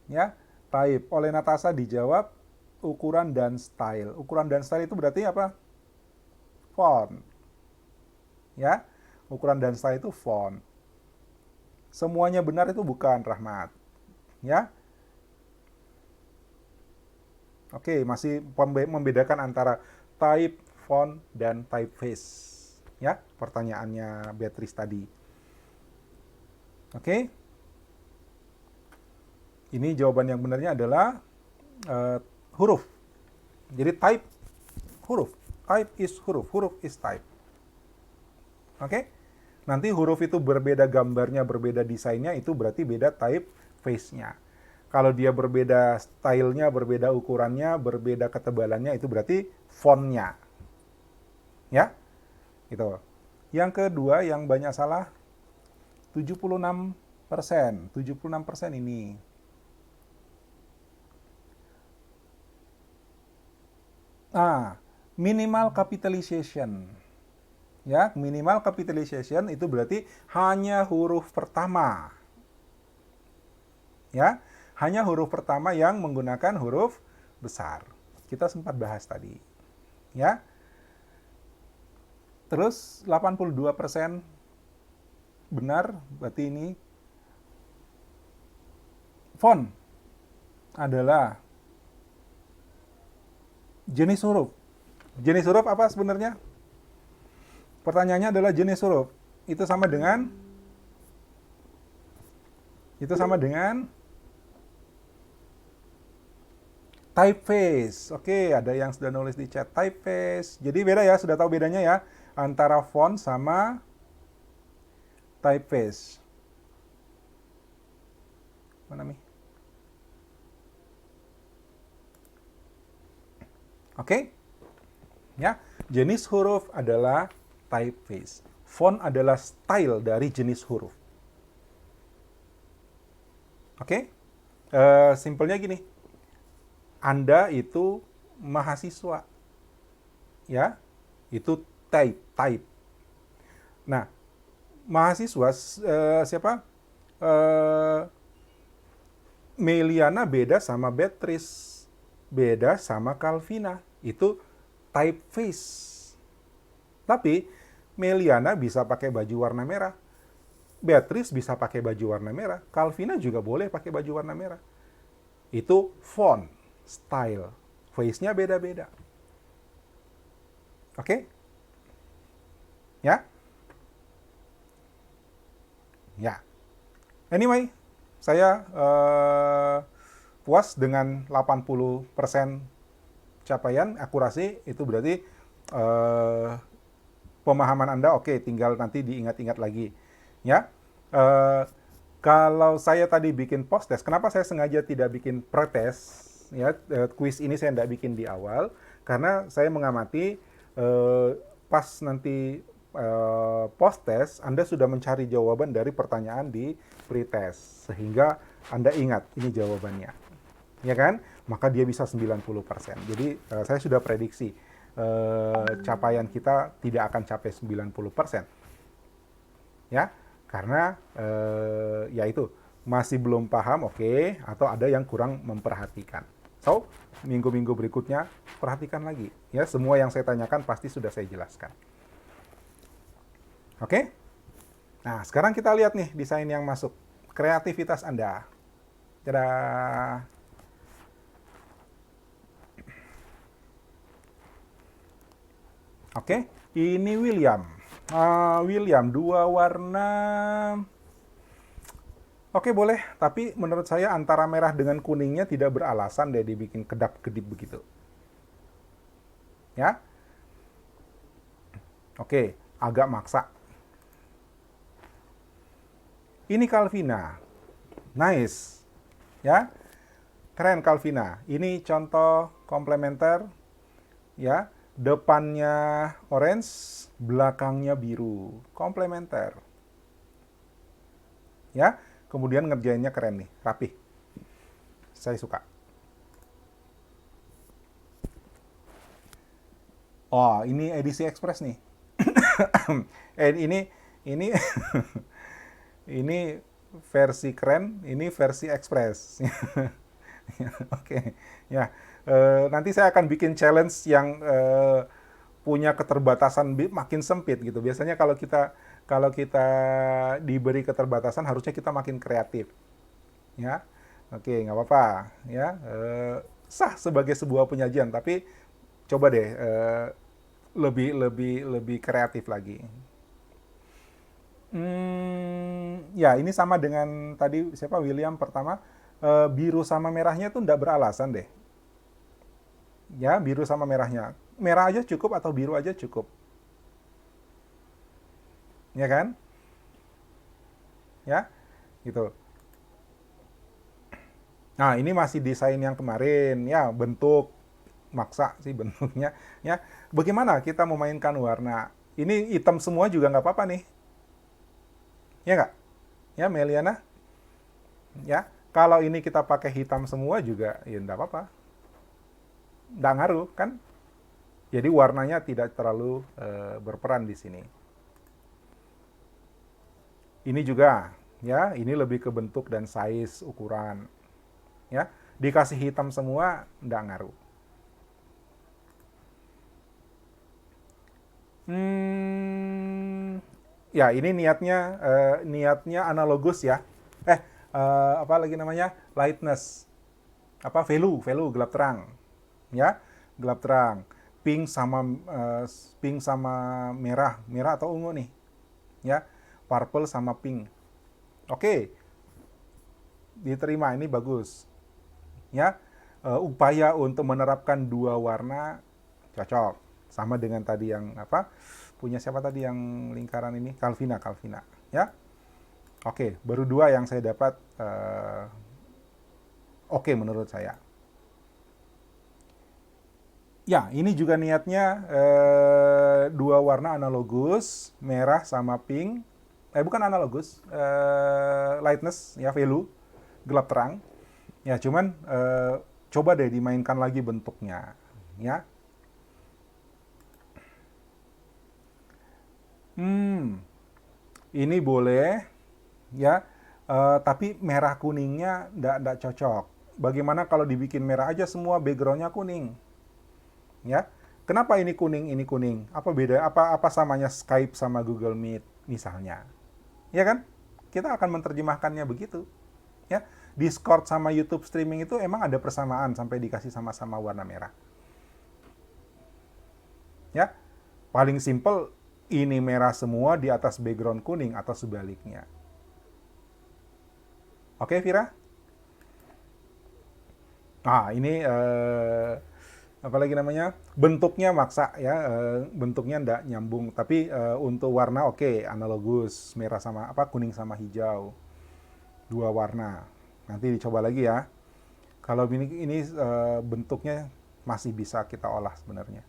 Ya, type. Oleh Natasha dijawab ukuran dan style. Ukuran dan style itu berarti apa? Font. Ya, ukuran dan style itu font. Semuanya benar itu bukan, Rahmat. Ya. Oke, masih membedakan antara type, font, dan typeface. Ya, pertanyaannya Beatrice tadi. Oke. Ini jawaban yang benarnya adalah huruf. Jadi type, huruf. Type is huruf, huruf is type. Oke. Nanti huruf itu berbeda gambarnya, berbeda desainnya, itu berarti beda typeface-nya. Kalau dia berbeda stylenya, berbeda ukurannya, berbeda ketebalannya, itu berarti font-nya. Ya, gitu. Yang kedua yang banyak salah, 76%. 76% ini. Minimal capitalization. Ya, minimal capitalization itu berarti hanya huruf pertama. Ya, hanya huruf pertama yang menggunakan huruf besar. Kita sempat bahas tadi. Ya. Terus 82% benar, berarti ini font adalah jenis huruf. Jenis huruf apa sebenarnya? Pertanyaannya adalah jenis huruf. Itu sama dengan typeface. Oke, ada yang sudah nulis di chat typeface. Jadi beda ya, sudah tahu bedanya ya antara font sama typeface. Mana nih? Oke. Ya, jenis huruf adalah typeface. Font adalah style dari jenis huruf. Oke? Simpelnya gini. Anda itu mahasiswa. Ya, itu type. Nah, mahasiswa siapa? Meliana beda sama Beatrice. Beda sama Calvina. Itu typeface. Tapi Meliana bisa pakai baju warna merah. Beatrice bisa pakai baju warna merah. Calvina juga boleh pakai baju warna merah. Itu font, style. Face-nya beda-beda. Oke? Ya? Ya. Anyway, saya puas dengan 80% capaian akurasi. Itu berarti pemahaman Anda oke, tinggal nanti diingat-ingat lagi. Ya, kalau saya tadi bikin post test, kenapa saya sengaja tidak bikin pretest? Ya, quiz ini saya tidak bikin di awal karena saya mengamati pas nanti post test, Anda sudah mencari jawaban dari pertanyaan di pretest, sehingga Anda ingat ini jawabannya, ya kan? Maka dia bisa 90%. Jadi saya sudah prediksi capaian kita tidak akan capai 90%. Ya, karena ya itu masih belum paham, oke, atau ada yang kurang memperhatikan. So, minggu-minggu berikutnya perhatikan lagi. Ya, semua yang saya tanyakan pasti sudah saya jelaskan. Oke? Nah, sekarang kita lihat nih desain yang masuk. Kreativitas Anda. Dadah. Oke, ini William. William, dua warna. Oke, boleh. Tapi menurut saya antara merah dengan kuningnya tidak beralasan deh dibikin kedap-kedip begitu. Ya, oke, agak maksa. Ini Calvina. Nice. Ya, keren Calvina. Ini contoh komplementer. Ya, depannya orange, belakangnya biru. Komplementer. Ya, kemudian ngerjainnya keren nih, rapih. Saya suka. Oh, ini edisi Express nih. Ini ini versi keren, ini versi Express. Oke, ya. Nanti saya akan bikin challenge yang punya keterbatasan makin sempit gitu. Biasanya kalau kita diberi keterbatasan harusnya kita makin kreatif, ya. Oke, nggak apa-apa, ya. Sah sebagai sebuah penyajian, tapi coba deh lebih lebih lebih kreatif lagi. Ya ini sama dengan tadi siapa William pertama. Biru sama merahnya tuh nggak beralasan deh. Ya, biru sama merahnya. Merah aja cukup atau biru aja cukup. Ya kan? Ya, gitu. Nah, ini masih desain yang kemarin. Ya, bentuk maksa sih bentuknya. Ya, bagaimana kita memainkan warna? Ini hitam semua juga nggak apa-apa nih. Ya nggak? Ya, Meliana? Ya, kalau ini kita pakai hitam semua juga, ya nggak apa-apa. Nggak ngaruh, kan? Jadi warnanya tidak terlalu berperan di sini. Ini juga, ya, ini lebih ke bentuk dan size ukuran. Ya, dikasih hitam semua, nggak ngaruh. Ya ini niatnya analogus ya. Apa lagi namanya? Lightness. Apa value gelap terang. Ya, gelap terang. Pink sama merah atau ungu nih. Ya, purple sama pink. Oke. Diterima, ini bagus. Ya, upaya untuk menerapkan dua warna cocok. Sama dengan tadi yang apa? Punya siapa tadi yang lingkaran ini? Calvina, ya. Oke, baru dua yang saya dapat oke menurut saya. Ya, ini juga niatnya dua warna analogus, merah sama pink. Bukan analogus, lightness, ya value, gelap terang. Ya, cuman coba deh dimainkan lagi bentuknya, ya. Ini boleh, ya. Tapi merah kuningnya nggak cocok. Bagaimana kalau dibikin merah aja semua backgroundnya kuning, ya? Kenapa ini kuning, ini kuning? Apa beda? Apa samanya Skype sama Google Meet misalnya? Ya kan? Kita akan menerjemahkannya begitu, ya. Discord sama YouTube streaming itu emang ada persamaan sampai dikasih sama-sama warna merah. Ya, paling simple ini merah semua di atas background kuning atau sebaliknya. Oke, Vira? Nah, ini apa lagi namanya? Bentuknya maksa ya, bentuknya ndak nyambung. Tapi untuk warna oke, analogus, merah sama apa kuning sama hijau. Dua warna. Nanti dicoba lagi ya. Kalau ini bentuknya masih bisa kita olah sebenarnya.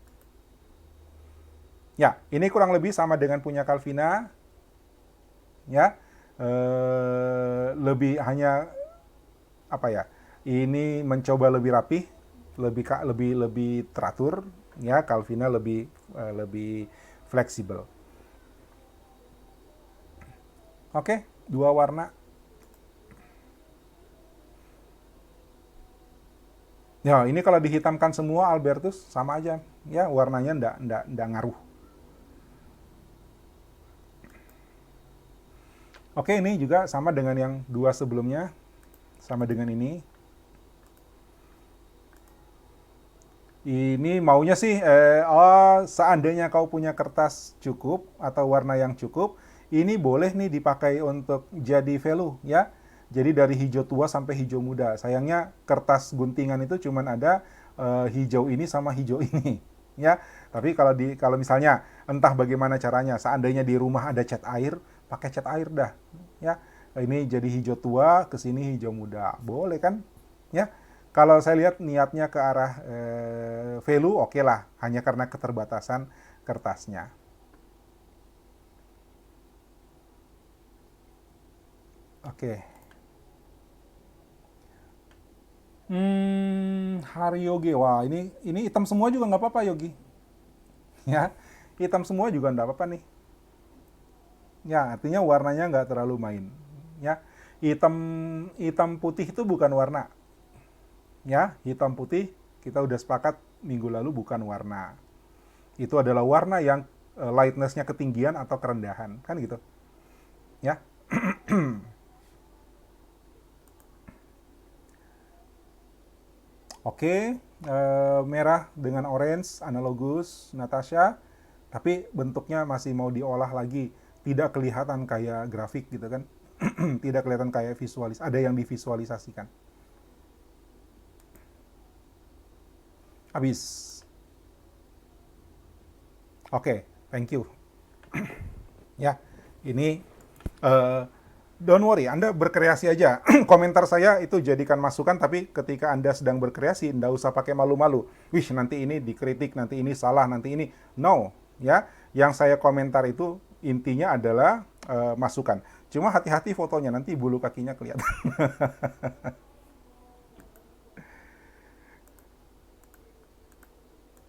Ya, ini kurang lebih sama dengan punya Calvina. Ya, lebih hanya apa ya? Ini mencoba lebih rapih, lebih teratur. Ya, Calvina lebih fleksibel. Oke, dua warna. Ya, ini kalau dihitamkan semua Albertus sama aja. Ya, warnanya ndak ngaruh. Oke, ini juga sama dengan yang dua sebelumnya, sama dengan ini. Ini maunya sih, seandainya kau punya kertas cukup atau warna yang cukup, ini boleh nih dipakai untuk jadi value ya. Jadi dari hijau tua sampai hijau muda. Sayangnya kertas guntingan itu cuman ada hijau ini sama hijau ini ya. Tapi kalau misalnya entah bagaimana caranya, seandainya di rumah ada cat air, pakai cat air dah ya. Ini jadi hijau tua, ke sini hijau muda. Boleh kan? Ya. Kalau saya lihat niatnya ke arah value, oke lah, hanya karena keterbatasan kertasnya. Oke. Hari Yogi, wah ini hitam semua juga nggak apa-apa Yogi, ya, hitam semua juga nggak apa-apa nih, ya artinya warnanya nggak terlalu main, ya, hitam hitam putih itu bukan warna, ya, hitam putih kita udah sepakat minggu lalu bukan warna, itu adalah warna yang lightness-nya ketinggian atau kerendahan, kan gitu, ya. Oke, merah dengan orange, analogus, Natasha, tapi bentuknya masih mau diolah lagi, tidak kelihatan kayak grafik gitu kan, tidak kelihatan kayak visualis, ada yang divisualisasikan. Habis. Oke, thank you. Ya, ini eh, don't worry, Anda berkreasi aja. Komentar saya itu jadikan masukan, tapi ketika Anda sedang berkreasi, nggak usah pakai malu-malu. Wih, nanti ini dikritik, nanti ini salah, nanti ini. No, ya. Yang saya komentar itu intinya adalah masukan. Cuma hati-hati fotonya, nanti bulu kakinya kelihatan.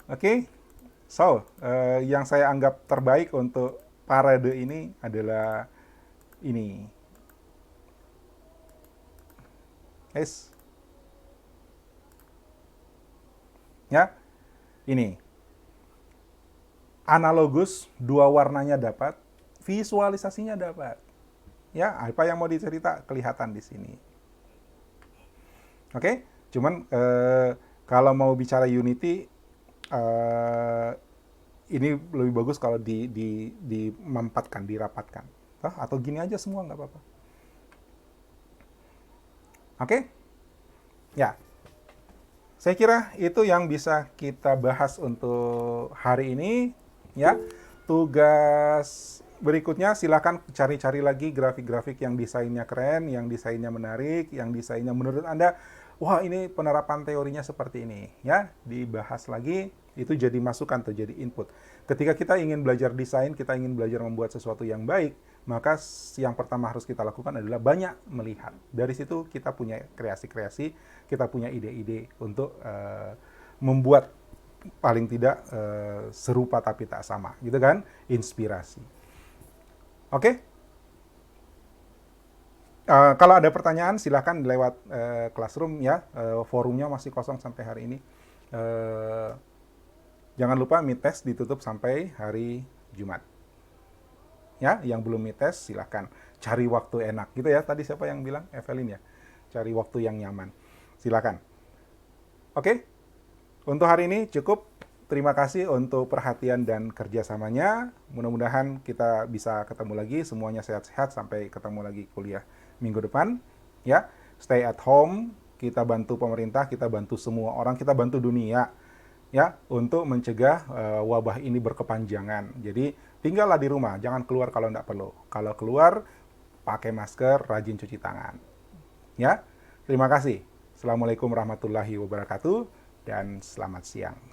Oke, okay? So, yang saya anggap terbaik untuk parade ini adalah ini. Yes. Ya, ini. Analogus, dua warnanya dapat, visualisasinya dapat. Ya, apa yang mau dicerita kelihatan di sini. Oke, cuman kalau mau bicara Unity, eh, ini lebih bagus kalau dimampatkan, dirapatkan. Atau gini aja semua nggak apa-apa. Oke, ya. Saya kira itu yang bisa kita bahas untuk hari ini. Ya, tugas berikutnya silakan cari-cari lagi grafik-grafik yang desainnya keren, yang desainnya menarik, yang desainnya menurut Anda, wah ini penerapan teorinya seperti ini. Ya, dibahas lagi, itu jadi masukan atau jadi input. Ketika kita ingin belajar desain, kita ingin belajar membuat sesuatu yang baik, maka yang pertama harus kita lakukan adalah banyak melihat. Dari situ kita punya kreasi-kreasi, kita punya ide-ide untuk membuat paling tidak serupa tapi tak sama, gitu kan? Inspirasi. Oke? Kalau ada pertanyaan silahkan lewat Classroom ya, forumnya masih kosong sampai hari ini. Jangan lupa Meet Test ditutup sampai hari Jumat. Ya, yang belum Meet Test silahkan cari waktu enak gitu ya. Tadi siapa yang bilang? Evelyn ya. Cari waktu yang nyaman. Silahkan. Oke, untuk hari ini cukup. Terima kasih untuk perhatian dan kerjasamanya. Mudah-mudahan kita bisa ketemu lagi. Semuanya sehat-sehat sampai ketemu lagi kuliah minggu depan. Ya, stay at home. Kita bantu pemerintah, kita bantu semua orang, kita bantu dunia. Ya, untuk mencegah wabah ini berkepanjangan. Jadi, tinggallah di rumah. Jangan keluar kalau tidak perlu. Kalau keluar, pakai masker, rajin cuci tangan. Ya, terima kasih. Assalamualaikum warahmatullahi wabarakatuh, dan selamat siang.